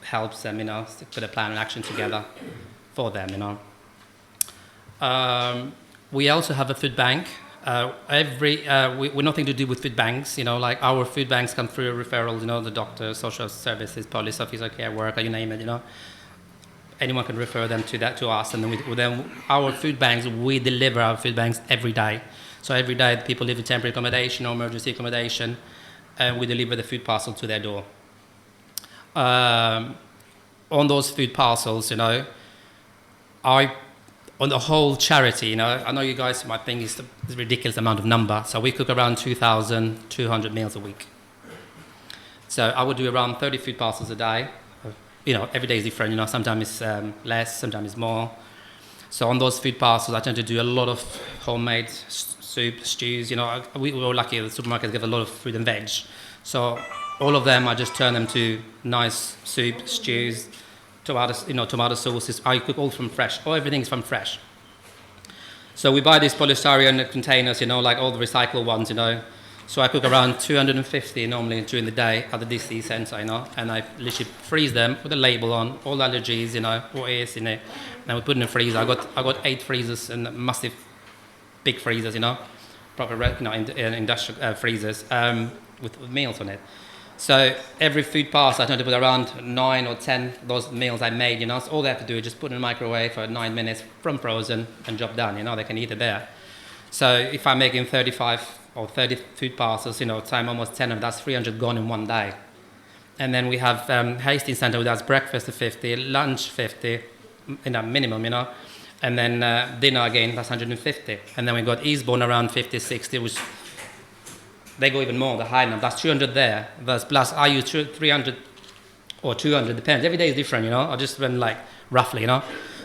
helps them, put a plan of action together for them, We also have a food bank. We're nothing to do with food banks, our food banks come through referrals, the doctor, social services, police officer, care worker, you name it, Anyone can refer them to us, and then our food banks, we deliver our food banks every day. So every day people live in temporary accommodation or emergency accommodation, and we deliver the food parcel to their door. On those food parcels, on the whole charity, I know you guys might think it's a ridiculous amount of number. So we cook around 2,200 meals a week. So I would do around 30 food parcels a day. Every day is different. Sometimes it's less, sometimes it's more. So on those food parcels, I tend to do a lot of homemade soup, stews. We were lucky the supermarkets give a lot of fruit and veg. So all of them, I just turn them to nice soup, stews, tomato sauces. I cook all from fresh. Everything's from fresh. So we buy these polystyrene containers, all the recycled ones, So I cook around 250 normally during the day at the DC centre, and I literally freeze them with a label on, all allergies, what is in it. And we put in a freezer. I got 8 freezers and massive, big freezers, proper, industrial freezers with meals on it. So every food parcel, I tend to put around 9 or 10 of those meals I made, So all they have to do is just put in the microwave for 9 minutes from frozen and job done, They can eat it there. So if I'm making 35 or 30 food parcels, time almost 10 of that's 300 gone in one day. And then we have Hastings Centre, who does breakfast at 50, lunch 50, minimum, And then dinner again, that's 150. And then we got Eastbourne around 50, 60, which they go even more, the high number. That's 200 there. Plus I use 300 or 200, depends. Every day is different, you know. I just went like roughly, you know.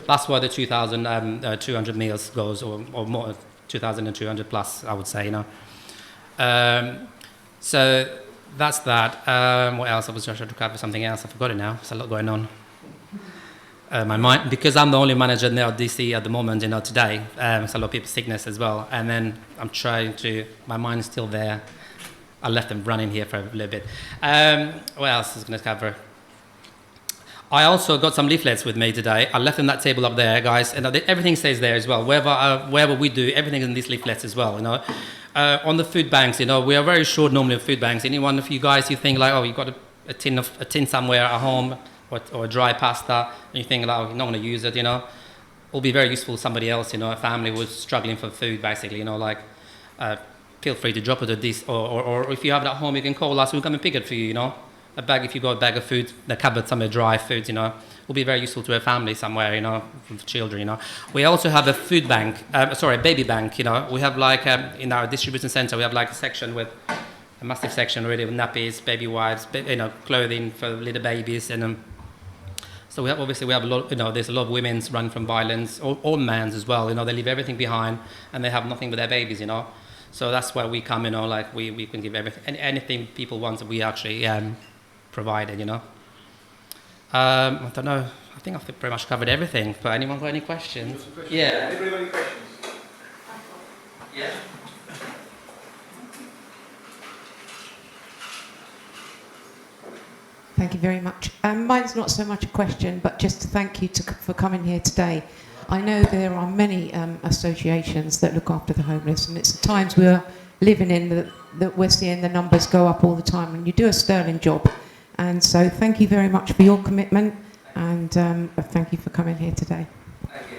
That's why the 2,200 meals goes, or more, 2,200 plus, I would say, you know. So that's that. What else? I was trying to cover something else. I forgot it now. There's a lot going on. My mind, because I'm the only manager now at DC at the moment, you know, today. It's a lot of people's sickness as well. And then I'm trying to, my mind is still there. I left them running here for a little bit. What else is going to cover? I also got some leaflets with me today. I left them that table up there, guys, and everything stays there as well. Wherever we do, everything is in these leaflets as well, you know. On the food banks, you know, we are very short normally of food banks. Any one of you guys, you think like, oh, you've got a tin somewhere at home, or dry pasta, and you think like, oh, you're not going to use it, you know. It'll be very useful to somebody else, you know, a family who's struggling for food, basically, you know, like, feel free to drop it at this, or if you have it at home, you can call us, we'll come and pick it for you, you know. A bag, if you've got a bag of food, the cupboard, somewhere dry food, you know, will be very useful to a family somewhere, you know, for children, you know. We also have a food bank, a baby bank, you know. We have like, in our distribution center, we have like a section with, a massive section already with nappies, baby wipes, you know, clothing for little babies, and so we have, obviously we have a lot, you know, there's a lot of women's run from violence, or men's as well, you know, they leave everything behind, and they have nothing but their babies, you know. So that's where we come, you know, like we can give everything, anything people want, we actually, provided, you know. I don't know. I think I've pretty much covered everything. But anyone got any questions? Yeah. Anybody got any questions? Yeah. Thank you very much. Mine's not so much a question, but just to thank you for coming here today. I know there are many associations that look after the homeless, and it's the times we're living in that we're seeing the numbers go up all the time, and you do a sterling job. And so thank you very much for your commitment, and thank you for coming here today. Thank you.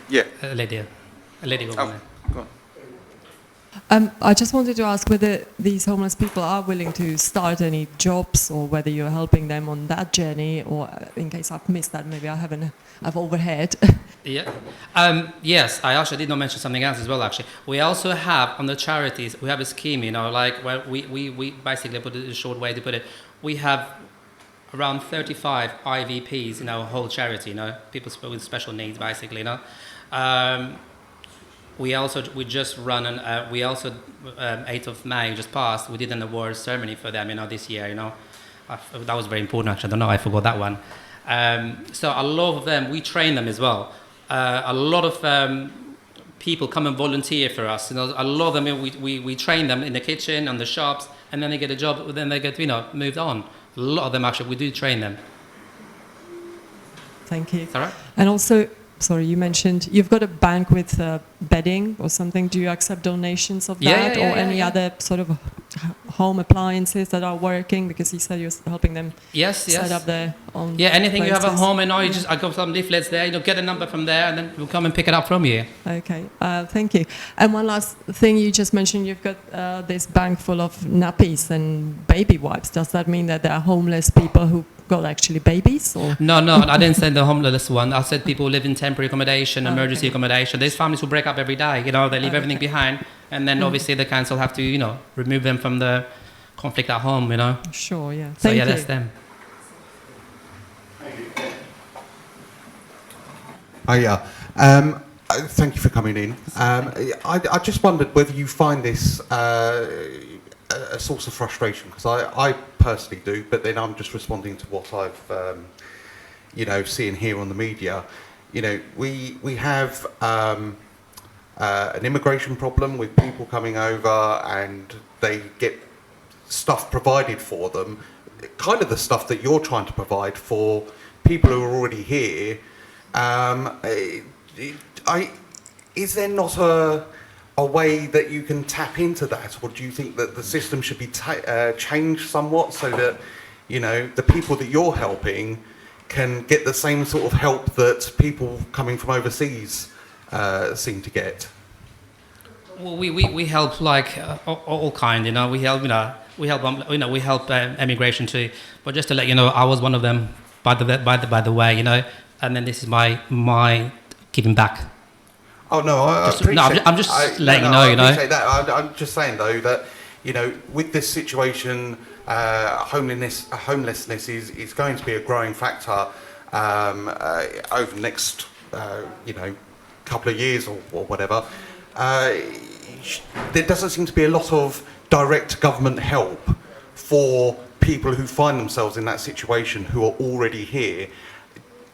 Yeah. A lady will Oh, go on. I just wanted to ask whether these homeless people are willing to start any jobs, or whether you're helping them on that journey, or in case I've missed that, maybe I've overheard. Yeah. Yes, I actually did not mention something else as well, actually. We also have, on the charities, we have a scheme, you know, like where we basically, put it in a short way to put it, we have around 35 IVPs in our whole charity, you know, people with special needs, basically, you know. We just run an, we also, 8th of May just passed, we did an award ceremony for them, you know, this year, you know. That was very important, actually. I don't know, I forgot that one. So a lot of them, we train them as well. A lot of people come and volunteer for us. You know, a lot of them, we train them in the kitchen, on the shops, and then they get a job, then they get, you know, moved on. A lot of them, actually, we do train them. Thank you. Is that right? And also, sorry, you mentioned you've got a bank with bedding or something. Do you accept donations of that, or any other sort of home appliances that are working? Because you said you're helping them set up their own. Yeah, anything places. you have at home, and I got some leaflets there. You know, get a number from there, and then we'll come and pick it up from you. Okay, thank you. And one last thing, you just mentioned you've got this bank full of nappies and baby wipes. Does that mean that there are homeless people who got actually babies? Or? No, I didn't say the homeless one. I said people who live in temporary accommodation, emergency accommodation. There's families who break up every day. You know, they leave everything behind, and then obviously the council have to, you know, remove them from the conflict at home. You know. Sure. Yeah. So Thank you. that's them. Oh yeah. Thank you for coming in. I just wondered whether you find this a source of frustration, because I personally do, but then I'm just responding to what I've you know, seeing here on the media. You know, we have an immigration problem with people coming over, and they get stuff provided for them, kind of the stuff that you're trying to provide for people who are already here. Is there not a way that you can tap into that, or do you think that the system should be changed somewhat so that, you know, the people that you're helping can get the same sort of help that people coming from overseas seem to get? Well, we help like all kind, you know. We help, we help immigration too. But just to let you know, I was one of them, by the way, you know. And then this is my giving back. Oh no, I'm just letting you know. You know. I appreciate that. I'm just saying though that, you know, with this situation, homelessness is going to be a growing factor over the next, you know, couple of years or whatever. There doesn't seem to be a lot of direct government help for people who find themselves in that situation who are already here.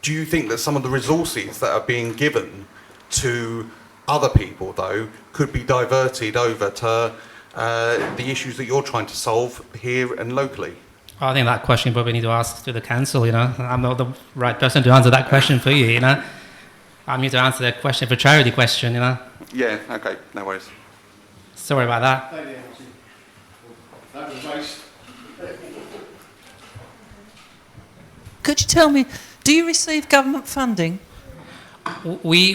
Do you think that some of the resources that are being given to other people, though, could be diverted over to the issues that you're trying to solve here and locally? I think that question you probably need to ask to the council, you know. I'm not the right person to answer that question for you, you know. I'm here to answer that question for charity question, you know. Yeah, okay, no worries. Sorry about that. That was nice. Could you tell me, do you receive government funding? We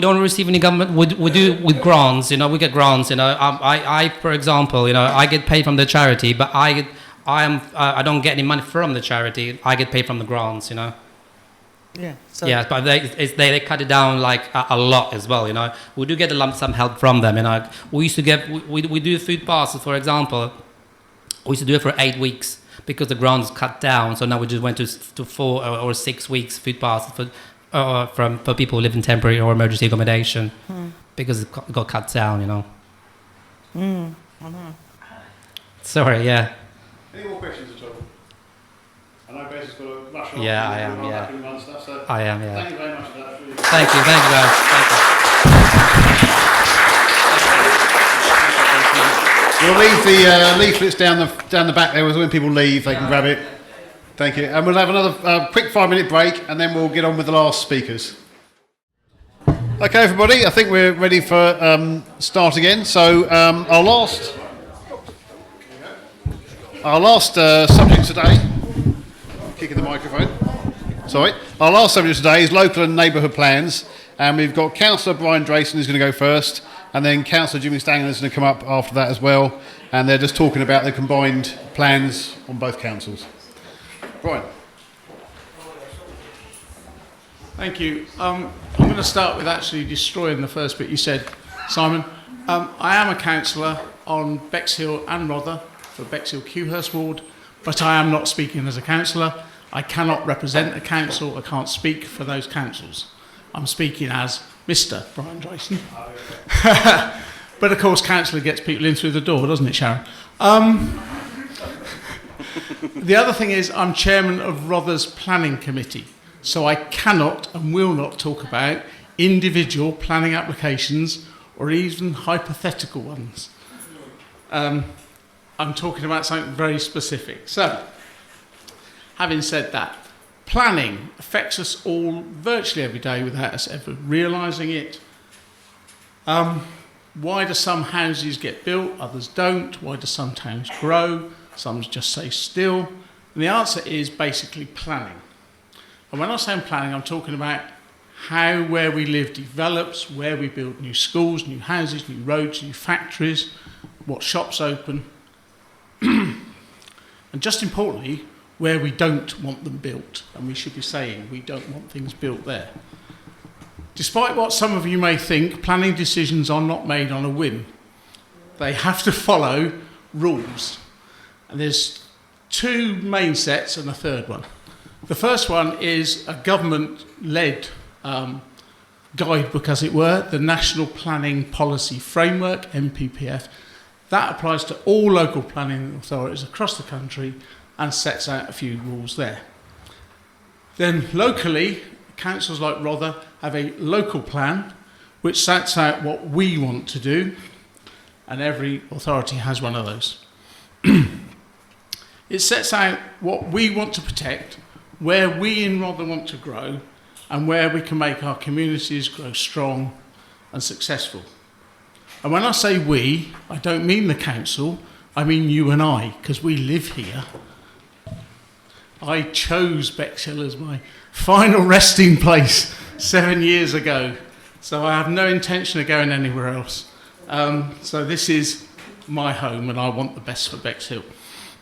don't receive any government. We do with grants, you know. We get grants, you know. I for example, you know, I get paid from the charity, but I don't get any money from the charity. I get paid from the grants, you know. Yeah. So Yeah, but they cut it down like a lot as well, you know. We do get a lump sum help from them, you know. We used to get we do food passes, for example. We used to do it for 8 weeks because the grants cut down. So now we just went to 4 or 6 weeks food passes for people who live in temporary or emergency accommodation because it got cut down, you know. I know. Sorry, yeah. Any more questions at all? I know Bez has got a rush on. Yeah, I am, yeah. Stuff, so I am, yeah. Thank you very much for that. Really. Thank you guys. Thank you. We'll leave the leaflets down the back there. When people leave, they can grab it. Thank you. And we'll have another quick 5-minute break, and then we'll get on with the last speakers. Okay, everybody. I think we're ready for start again. So our last subject today. Kicking the microphone. Sorry. Our last subject today is local and neighbourhood plans, and we've got Councillor Brian Drayson who's going to go first, and then Councillor Jimmy Stanger is going to come up after that as well, and they're just talking about the combined plans on both councils. Brian. Thank you. I'm going to start with actually destroying the first bit you said, Simon. I am a councillor on Bexhill and Rother for Bexhill Cllrs ward, but I am not speaking as a councillor. I cannot represent a council. I can't speak for those councils. I'm speaking as Mr. Brian Drayson. But of course, councillor gets people in through the door, doesn't it, Sharon? The other thing is I'm chairman of Rother's planning committee, so I cannot and will not talk about individual planning applications or even hypothetical ones. I'm talking about something very specific. So, having said that, planning affects us all virtually every day without us ever realising it. Why do some houses get built, others don't? Why do some towns grow, some just stay still? And the answer is basically planning. And when I say planning, I'm talking about how where we live develops, where we build new schools, new houses, new roads, new factories, what shops open, and just importantly, where we don't want them built, and we should be saying we don't want things built there. Despite what some of you may think, planning decisions are not made on a whim. They have to follow rules. And there's 2 main sets and a third one. The first one is a government-led guidebook, as it were, the National Planning Policy Framework, NPPF. That applies to all local planning authorities across the country and sets out a few rules there. Then locally, councils like Rother have a local plan which sets out what we want to do, and every authority has one of those. It sets out what we want to protect, where we in Rother want to grow, and where we can make our communities grow strong and successful. And when I say we, I don't mean the council, I mean you and I, because we live here. I chose Bexhill as my final resting place 7 years ago, so I have no intention of going anywhere else. So this is my home, and I want the best for Bexhill.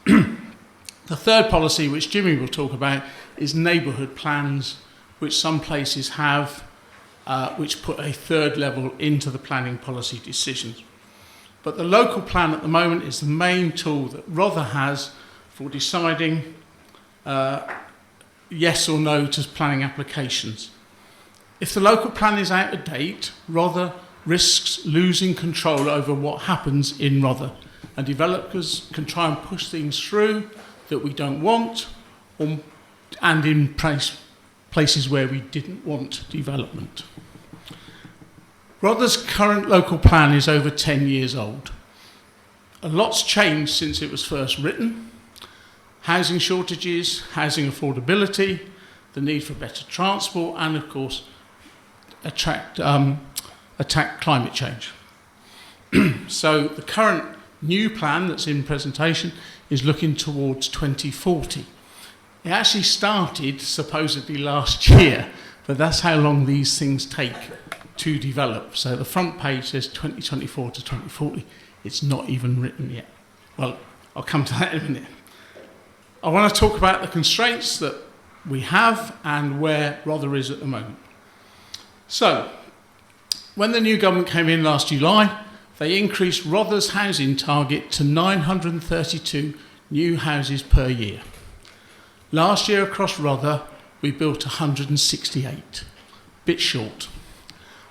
The third policy, which Jimmy will talk about, is neighbourhood plans, which some places have, which put a third level into the planning policy decisions. But the local plan at the moment is the main tool that Rother has for deciding yes or no to planning applications. If the local plan is out of date, Rother risks losing control over what happens in Rother, and developers can try and push things through that we don't want, and in places where we didn't want development. Rother's current local plan is over 10 years old. A lot's changed since it was first written. Housing shortages, housing affordability, the need for better transport, and of course, attack climate change. So the current new plan that's in presentation is looking towards 2040. It actually started supposedly last year, but that's how long these things take to develop. So the front page says 2024 to 2040. It's not even written yet. Well, I'll come to that in a minute. I want to talk about the constraints that we have and where Rother is at the moment. So, when the new government came in last July, they increased Rother's housing target to 932 new houses per year. Last year across Rother, we built 168, bit short.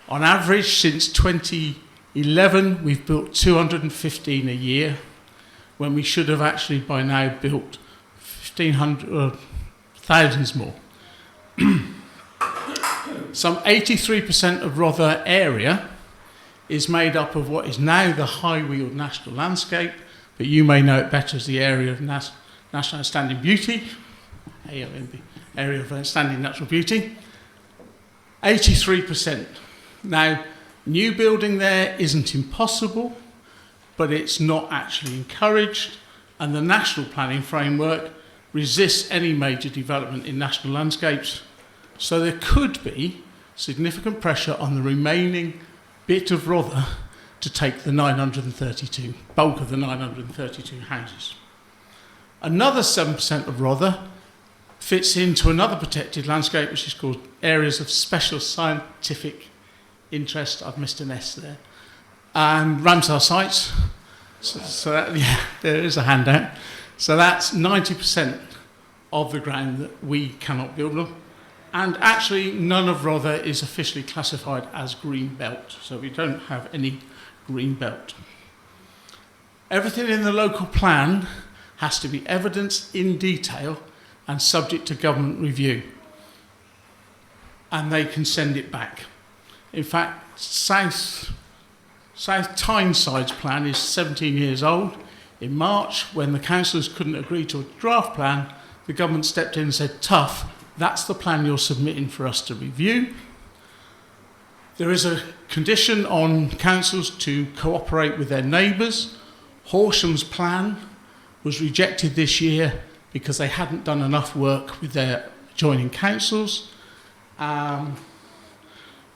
On average, since 2011, we've built 215 a year, when we should have actually by now built 1,500, thousands more. Some 83% of Rother area is made up of what is now the High Weald National Landscape, but you may know it better as the Area of National Outstanding Beauty, AONB, Area of Outstanding Natural Beauty. 83%. Now, new building there isn't impossible, but it's not actually encouraged, and the national planning framework resists any major development in national landscapes. So there could be significant pressure on the remaining bit of Rother to take the 932, bulk of the 932 houses. Another 7% of Rother fits into another protected landscape, which is called Areas of Special Scientific Interest. I've missed an S there. And Ramsar sites. So that, yeah, there is a handout. So that's 90% of the ground that we cannot build on. And actually, none of Rother is officially classified as green belt, so we don't have any green belt. Everything in the local plan has to be evidenced in detail and subject to government review, and they can send it back. In fact, South Tyneside's plan is 17 years old. In March, when the councillors couldn't agree to a draft plan, the government stepped in and said, tough, that's the plan you're submitting for us to review. There is a condition on councils to cooperate with their neighbours. Horsham's plan was rejected this year because they hadn't done enough work with their adjoining councils. Was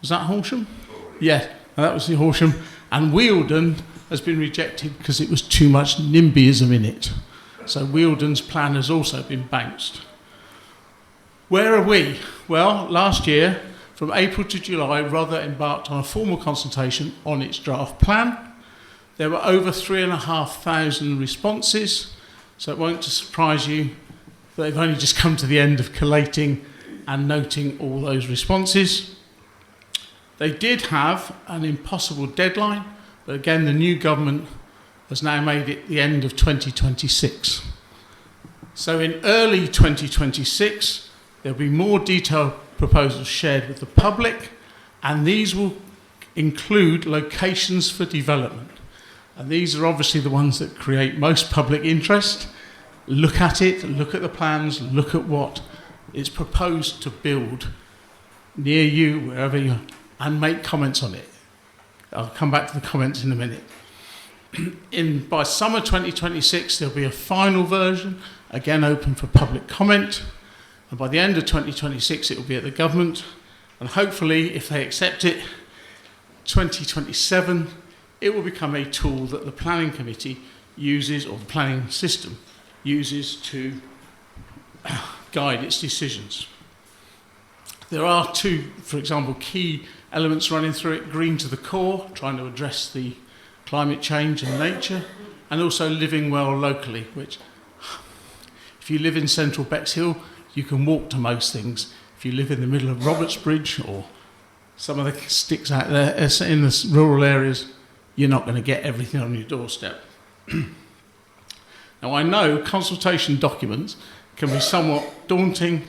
that Horsham? Yeah, that was the Horsham. And Wealden has been rejected because it was too much NIMBYism in it. So Wealden's plan has also been bounced. Where are we? Well, last year, from April to July, Rother embarked on a formal consultation on its draft plan. There were over 3,500 responses, so it won't surprise you that they've only just come to the end of collating and noting all those responses. They did have an impossible deadline, but again, the new government has now made it the end of 2026. So in early 2026, there'll be more detailed proposals shared with the public, and these will include locations for development. And these are obviously the ones that create most public interest. Look at it, look at the plans, look at what is proposed to build near you, wherever you are, and make comments on it. I'll come back to the comments in a minute. By summer 2026, there'll be a final version, again open for public comment. And by the end of 2026, it will be at the government. And hopefully, if they accept it, 2027, it will become a tool that the planning committee uses, or the planning system uses to guide its decisions. There are two, for example, key elements running through it: green to the core, trying to address the climate change and nature, and also living well locally, which if you live in central Bexhill, you can walk to most things. If you live in the middle of Robertsbridge or some of the sticks out there in the rural areas, you're not going to get everything on your doorstep. Now, I know consultation documents can be somewhat daunting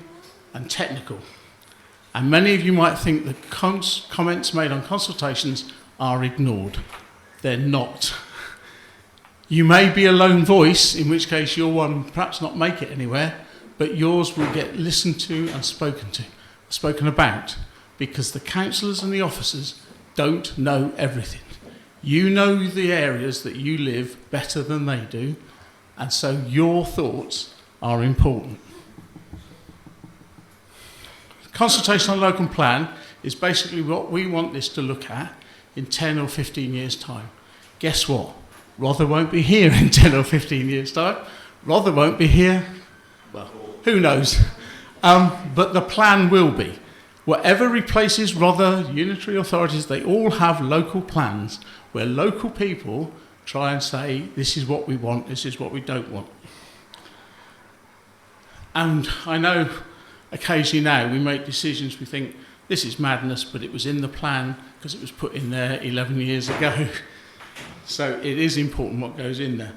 and technical, and many of you might think that comments made on consultations are ignored. They're not. You may be a lone voice, in which case your one perhaps not make it anywhere, but yours will get listened to and spoken about, because the councillors and the officers don't know everything. You know the areas that you live better than they do, and so your thoughts are important. Consultation on local plan is basically what we want this to look at in 10 or 15 years' time. Guess what? Rother won't be here in 10 or 15 years' time. Rother won't be here, well, who knows? But the plan will be. Whatever replaces Rother unitary authorities, they all have local plans where local people try and say, this is what we want, this is what we don't want. And I know occasionally now we make decisions, we think, this is madness, but it was in the plan because it was put in there 11 years ago. So it is important what goes in there.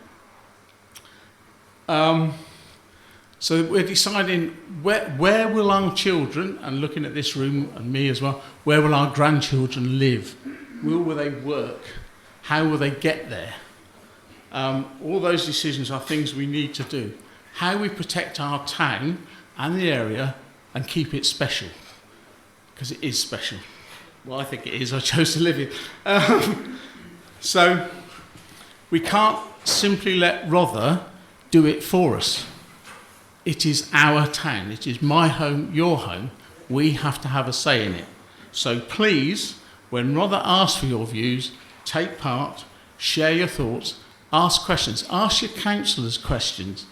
So we're deciding where will our children, and looking at this room and me as well, where will our grandchildren live? Where will they work? How will they get there? All those decisions are things we need to do. How we protect our town and the area and keep it special, because it is special. Well, I think it is. I chose to live here. So we can't simply let Rother do it for us. It is our town. It is my home, your home. We have to have a say in it. So please, when Rother asks for your views, take part, share your thoughts, ask questions, ask your councillors questions.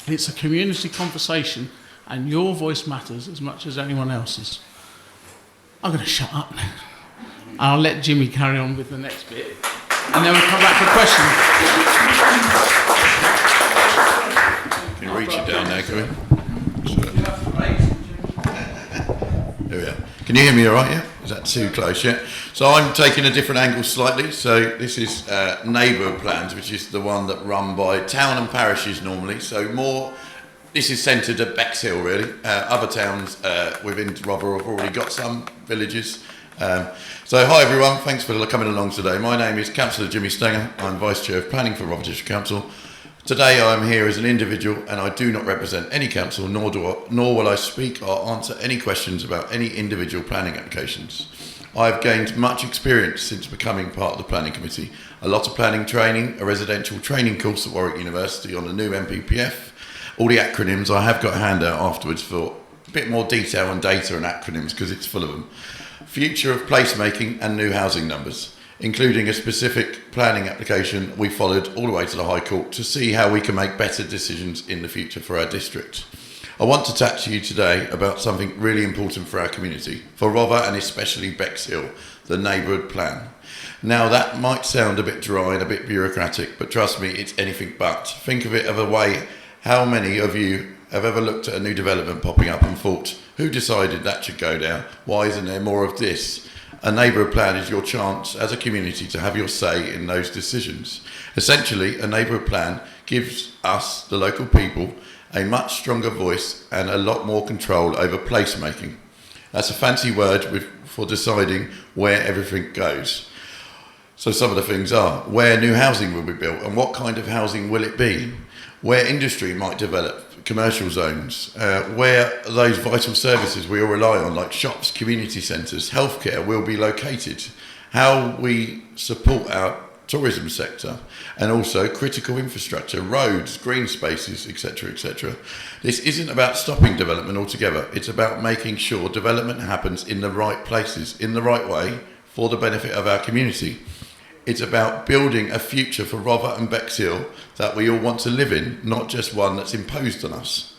It's a community conversation, and your voice matters as much as anyone else's. I'm going to shut up now. I'll let Jimmy carry on with the next bit, and then we'll come back for questions. Can you reach it down there, can we? There we are. Can you hear me all right, yeah? Is that too close, yeah? So I'm taking a different angle slightly. So this is neighbourhood plans, which is the one that run by town and parishes normally. So more, this is centred at Bexhill, really. Other towns within Rother have already got some villages. So hi everyone, thanks for coming along today. My name is Councillor Jimmy Stanger. I'm Vice Chair of Planning for Rother District Council. Today I am here as an individual, and I do not represent any council, nor will I speak or answer any questions about any individual planning applications. I have gained much experience since becoming part of the Planning Committee. A lot of planning training, a residential training course at Warwick University on the new MPPF, all the acronyms. I have got a handout afterwards for a bit more detail on data and acronyms because it's full of them. Future of placemaking and new housing numbers, including a specific planning application we followed all the way to the High Court to see how we can make better decisions in the future for our district. I want to chat to you today about something really important for our community, for Rother and especially Bexhill, the neighbourhood plan. Now that might sound a bit dry and a bit bureaucratic, but trust me, it's anything but. Think of it of a way, how many of you have ever looked at a new development popping up and thought, who decided that should go down? Why isn't there more of this? A neighbourhood plan is your chance as a community to have your say in those decisions. Essentially, a neighbourhood plan gives us, the local people, a much stronger voice and a lot more control over placemaking. That's a fancy word for deciding where everything goes. So some of the things are, where new housing will be built and what kind of housing will it be? Where industry might develop, commercial zones, where those vital services we all rely on, like shops, community centres, healthcare, will be located, how we support our tourism sector, and also critical infrastructure, roads, green spaces, etc., etc. This isn't about stopping development altogether. It's about making sure development happens in the right places, in the right way, for the benefit of our community. It's about building a future for Rother and Bexhill that we all want to live in, not just one that's imposed on us.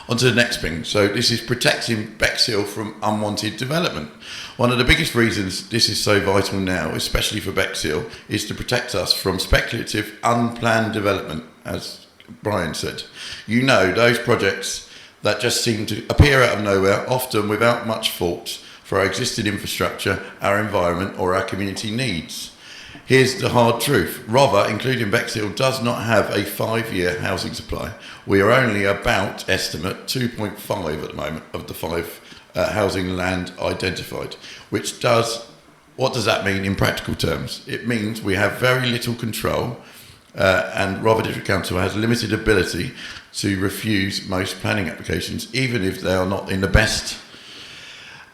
On to the next thing. So this is protecting Bexhill from unwanted development. One of the biggest reasons this is so vital now, especially for Bexhill, is to protect us from speculative, unplanned development, as Brian said. You know, those projects that just seem to appear out of nowhere, often without much thought for our existing infrastructure, our environment, or our community needs. Here's the hard truth. Rother, including Bexhill, does not have a 5-year housing supply. We are only about, estimate, 2.5 at the moment of the 5 housing land identified, what does that mean in practical terms? It means we have very little control and Rother District Council has limited ability to refuse most planning applications, even if they are not in the best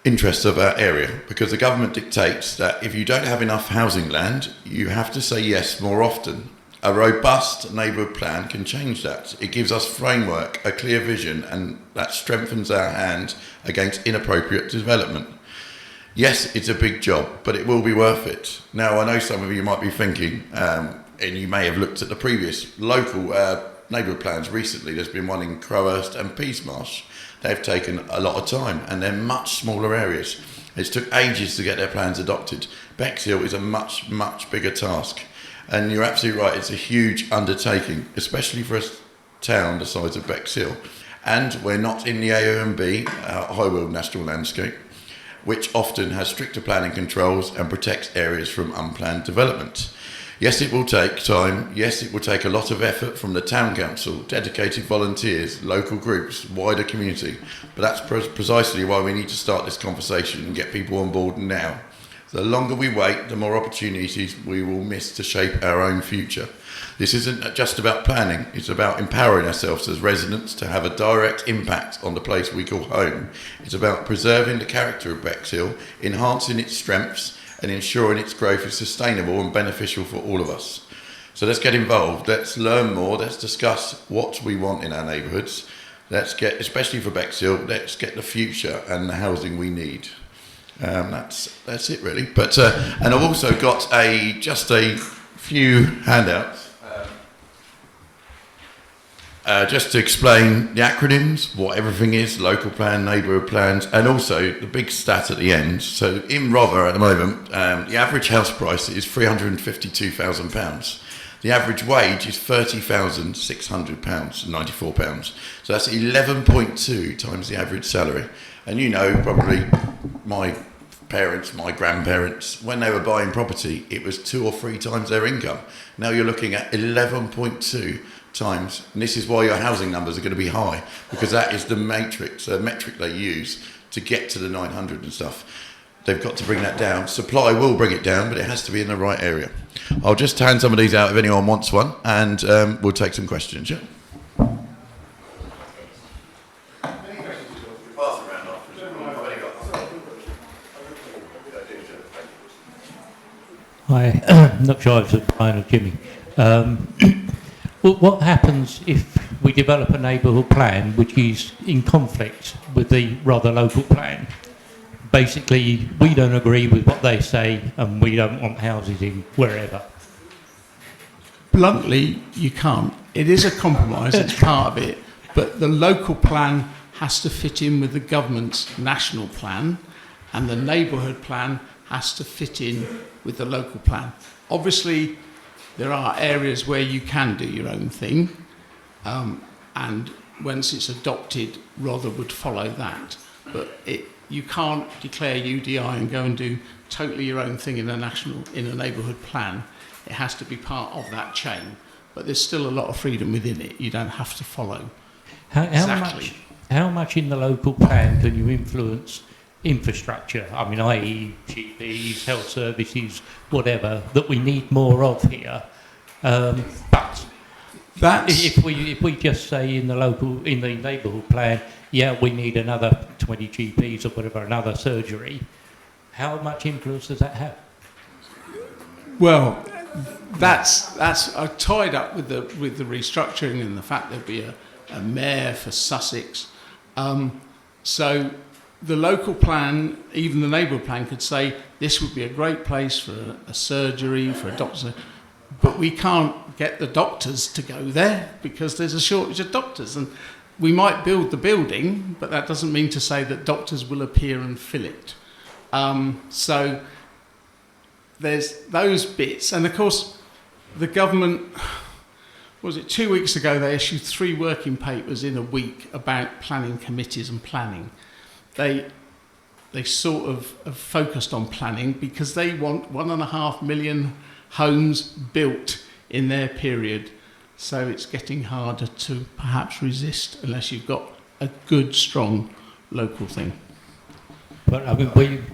interest of our area, because the government dictates that if you don't have enough housing land, you have to say yes more often. A robust neighbourhood plan can change that. It gives us framework, a clear vision, and that strengthens our hand against inappropriate development. Yes, it's a big job, but it will be worth it. Now, I know some of you might be thinking, and you may have looked at the previous local neighbourhood plans recently. There's been one in Cllrs and Peacemarsh. They've taken a lot of time, and they're much smaller areas. It's took ages to get their plans adopted. Bexhill is a much, much bigger task. And you're absolutely right, it's a huge undertaking, especially for a town the size of Bexhill. And we're not in the AONB, High Weald National Landscape, which often has stricter planning controls and protects areas from unplanned development. Yes, it will take time. Yes, it will take a lot of effort from the town council, dedicated volunteers, local groups, wider community. But that's precisely why we need to start this conversation and get people on board now. The longer we wait, the more opportunities we will miss to shape our own future. This isn't just about planning, it's about empowering ourselves as residents to have a direct impact on the place we call home. It's about preserving the character of Bexhill, enhancing its strengths, and ensuring its growth is sustainable and beneficial for all of us. So let's get involved, let's learn more, let's discuss what we want in our neighbourhoods. Let's get, especially for Bexhill, let's get the future and the housing we need. That's it really. But and I've also got just a few handouts. Just to explain the acronyms, what everything is, local plan, neighbourhood plans, and also the big stat at the end. So in Rother at the moment, the average house price is £352,000. The average wage is £30,600, £94. So that's 11.2 times the average salary. And you know, probably my parents, my grandparents, when they were buying property, it was 2 or 3 times their income. Now you're looking at 11.2 times, and this is why your housing numbers are going to be high, because that is the metric they use to get to the 900 and stuff. They've got to bring that down. Supply will bring it down, but it has to be in the right area. I'll just hand some of these out if anyone wants one, and we'll take some questions. Yeah. Hi, I'm not sure if it's Brian or Jimmy. What happens if we develop a neighbourhood plan which is in conflict with the Rother local plan? Basically, we don't agree with what they say and we don't want houses in wherever. Bluntly, you can't. It is a compromise, it's part of it, but the local plan has to fit in with the government's national plan, and the neighbourhood plan has to fit in with the local plan. Obviously, there are areas where you can do your own thing, and once it's adopted, Rother would follow that. But you can't declare UDI and go and do totally your own thing in a neighbourhood plan. It has to be part of that chain. But there's still a lot of freedom within it. You don't have to follow exactly. How much in the local plan can you influence infrastructure? I mean, i.e. GPs, health services, whatever, that we need more of here. But if we just say in the neighbourhood plan, yeah, we need another 20 GPs or whatever, another surgery, how much influence does that have? Well, that's tied up with the restructuring and the fact there'd be a mayor for Sussex. So the local plan, even the neighbourhood plan, could say this would be a great place for a surgery, for a doctor, but we can't get the doctors to go there because there's a shortage of doctors. And we might build the building, but that doesn't mean to say that doctors will appear and fill it. So there's those bits. And of course, the government, was it 2 weeks ago, they issued 3 working papers in a week about planning committees and planning. They sort of have focused on planning because they want 1.5 million homes built in their period. So it's getting harder to perhaps resist unless you've got a good, strong local thing. But I mean,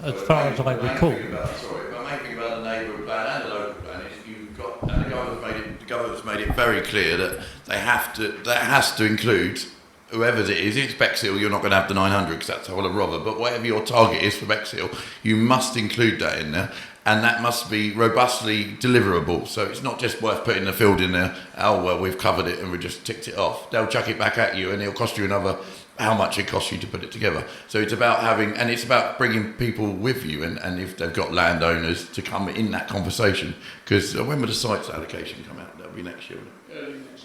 as far as I recall... But my thing about the neighbourhood plan and the local plan is you've got, and the government's made it very clear that that has to include whoever it is. If it's Bexhill, you're not going to have the 900 because that's the whole of Rother, but whatever your target is for Bexhill, you must include that in there. And that must be robustly deliverable. So it's not just worth putting the field in there, oh, well, we've covered it and we just ticked it off. They'll chuck it back at you and it'll cost you another, how much it costs you to put it together. So it's about it's about bringing people with you and if they've got landowners to come in that conversation. Because when will the sites allocation come out? That'll be next year.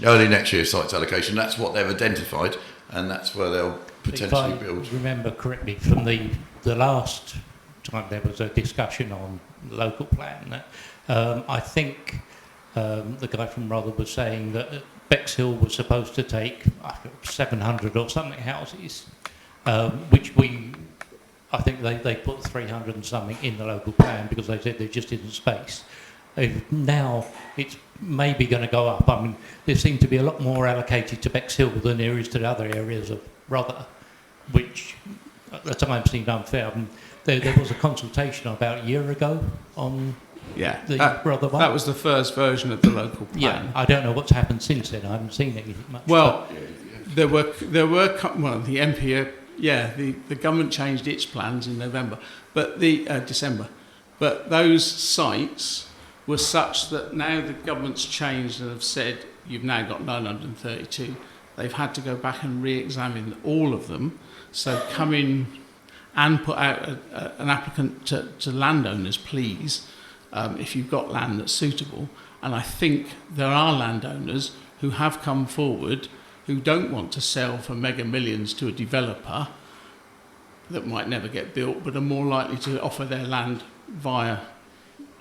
Early next year, sites allocation. That's what they've identified and that's where they'll potentially build. If I remember correctly, from the last time there was a discussion on local plan, I think the guy from Rother was saying that Bexhill was supposed to take 700 or something houses, which I think they put 300 and something in the local plan because they said there just isn't space. Now it's maybe going to go up. I mean, there seemed to be a lot more allocated to Bexhill than there is to the other areas of Rother, which at the time seemed unfair. I mean, there was a consultation about a year ago on the Rother one. That was the first version of the local plan. Yeah, I don't know what's happened since then. I haven't seen anything much. Well, the MP, the government changed its plans in November, but December. But those sites were such that now the government's changed and have said you've now got 932. They've had to go back and re-examine all of them. So come in and put out an applicant to landowners, please, if you've got land that's suitable. And I think there are landowners who have come forward who don't want to sell for mega millions to a developer that might never get built, but are more likely to offer their land via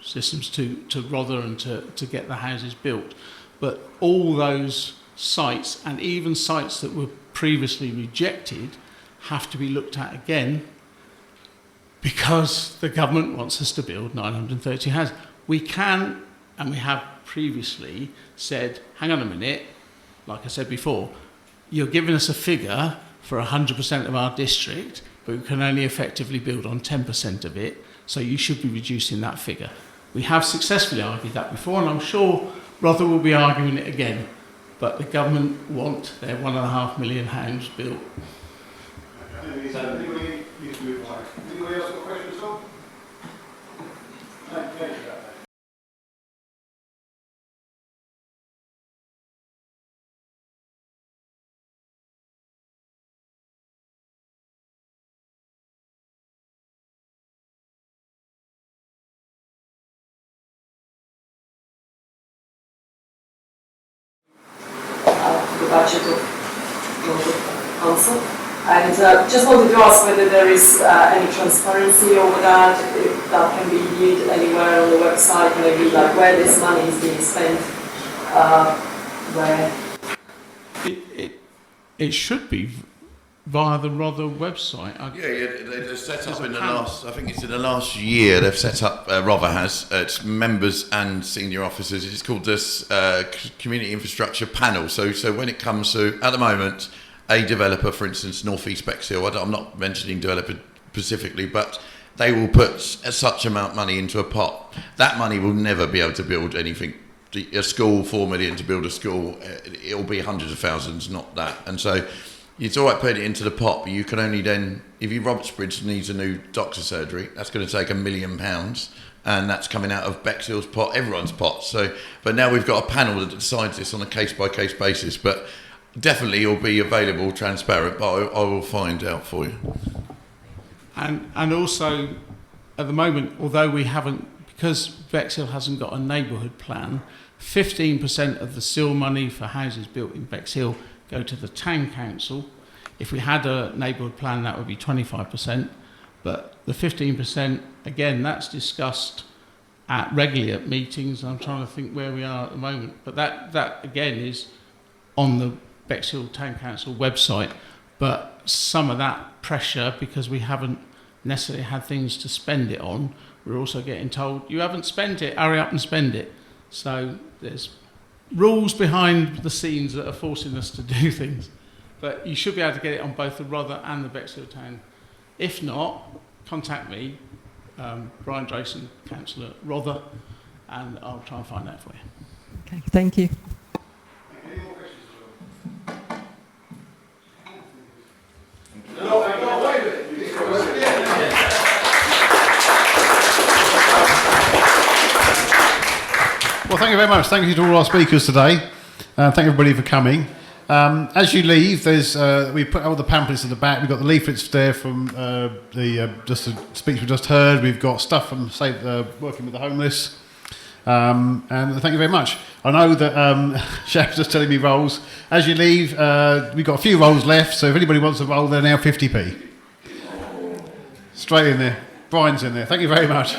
systems to Rother and to get the houses built. But all those sites, and even sites that were previously rejected, have to be looked at again because the government wants us to build 930 houses. We can, and we have previously said, hang on a minute, like I said before, you're giving us a figure for 100% of our district, but we can only effectively build on 10% of it, so you should be reducing that figure. We have successfully argued that before, and I'm sure Rother will be arguing it again, but the government want their 1.5 million homes built. Anybody else got questions on? The budget of local council. And just wanted to ask whether there is any transparency over that, if that can be viewed anywhere on the website, maybe like where this money is being spent, where? It should be via the Rother website. They've set up in the last, I think it's in the last year, they've set up, Rother has, it's members and senior officers, it's called this Community Infrastructure Panel. So when it comes to, at the moment, a developer, for instance, North East Bexhill, I'm not mentioning developer specifically, but they will put such amount of money into a pot. That money will never be able to build anything. A school, 4 million to build a school, it'll be hundreds of thousands, not that. And so it's all right putting it into the pot, but you can only then, if Robertsbridge needs a new doctor's surgery, that's going to take £1 million, and that's coming out of Bexhill's pot, everyone's pot. So, but now we've got a panel that decides this on a case-by-case basis, but definitely it'll be available, transparent, but I will find out for you. And also, at the moment, although we haven't, because Bexhill hasn't got a neighbourhood plan, 15% of the SIL money for houses built in Bexhill go to the town council. If we had a neighbourhood plan, that would be 25%. But the 15%, again, that's discussed regularly at meetings. I'm trying to think where we are at the moment. But that again, is on the Bexhill Town Council website. But some of that pressure, because we haven't necessarily had things to spend it on, we're also getting told, you haven't spent it, hurry up and spend it. So there's rules behind the scenes that are forcing us to do things. But you should be able to get it on both the Rother and the Bexhill Town. If not, contact me, Brian Drayson, Councillor Rother, and I'll try and find out for you. Okay, thank you. Well, thank you very much. Thank you to all our speakers today. Thank everybody for coming. As you leave, there's we put all the pamphlets at the back. We've got the leaflets there from just the speech we just heard. We've got stuff from working with the homeless. And thank you very much. I know that Shaq's just telling me rolls. As you leave, we've got a few rolls left. So if anybody wants a roll, they're now 50p. Straight in there. Brian's in there. Thank you very much.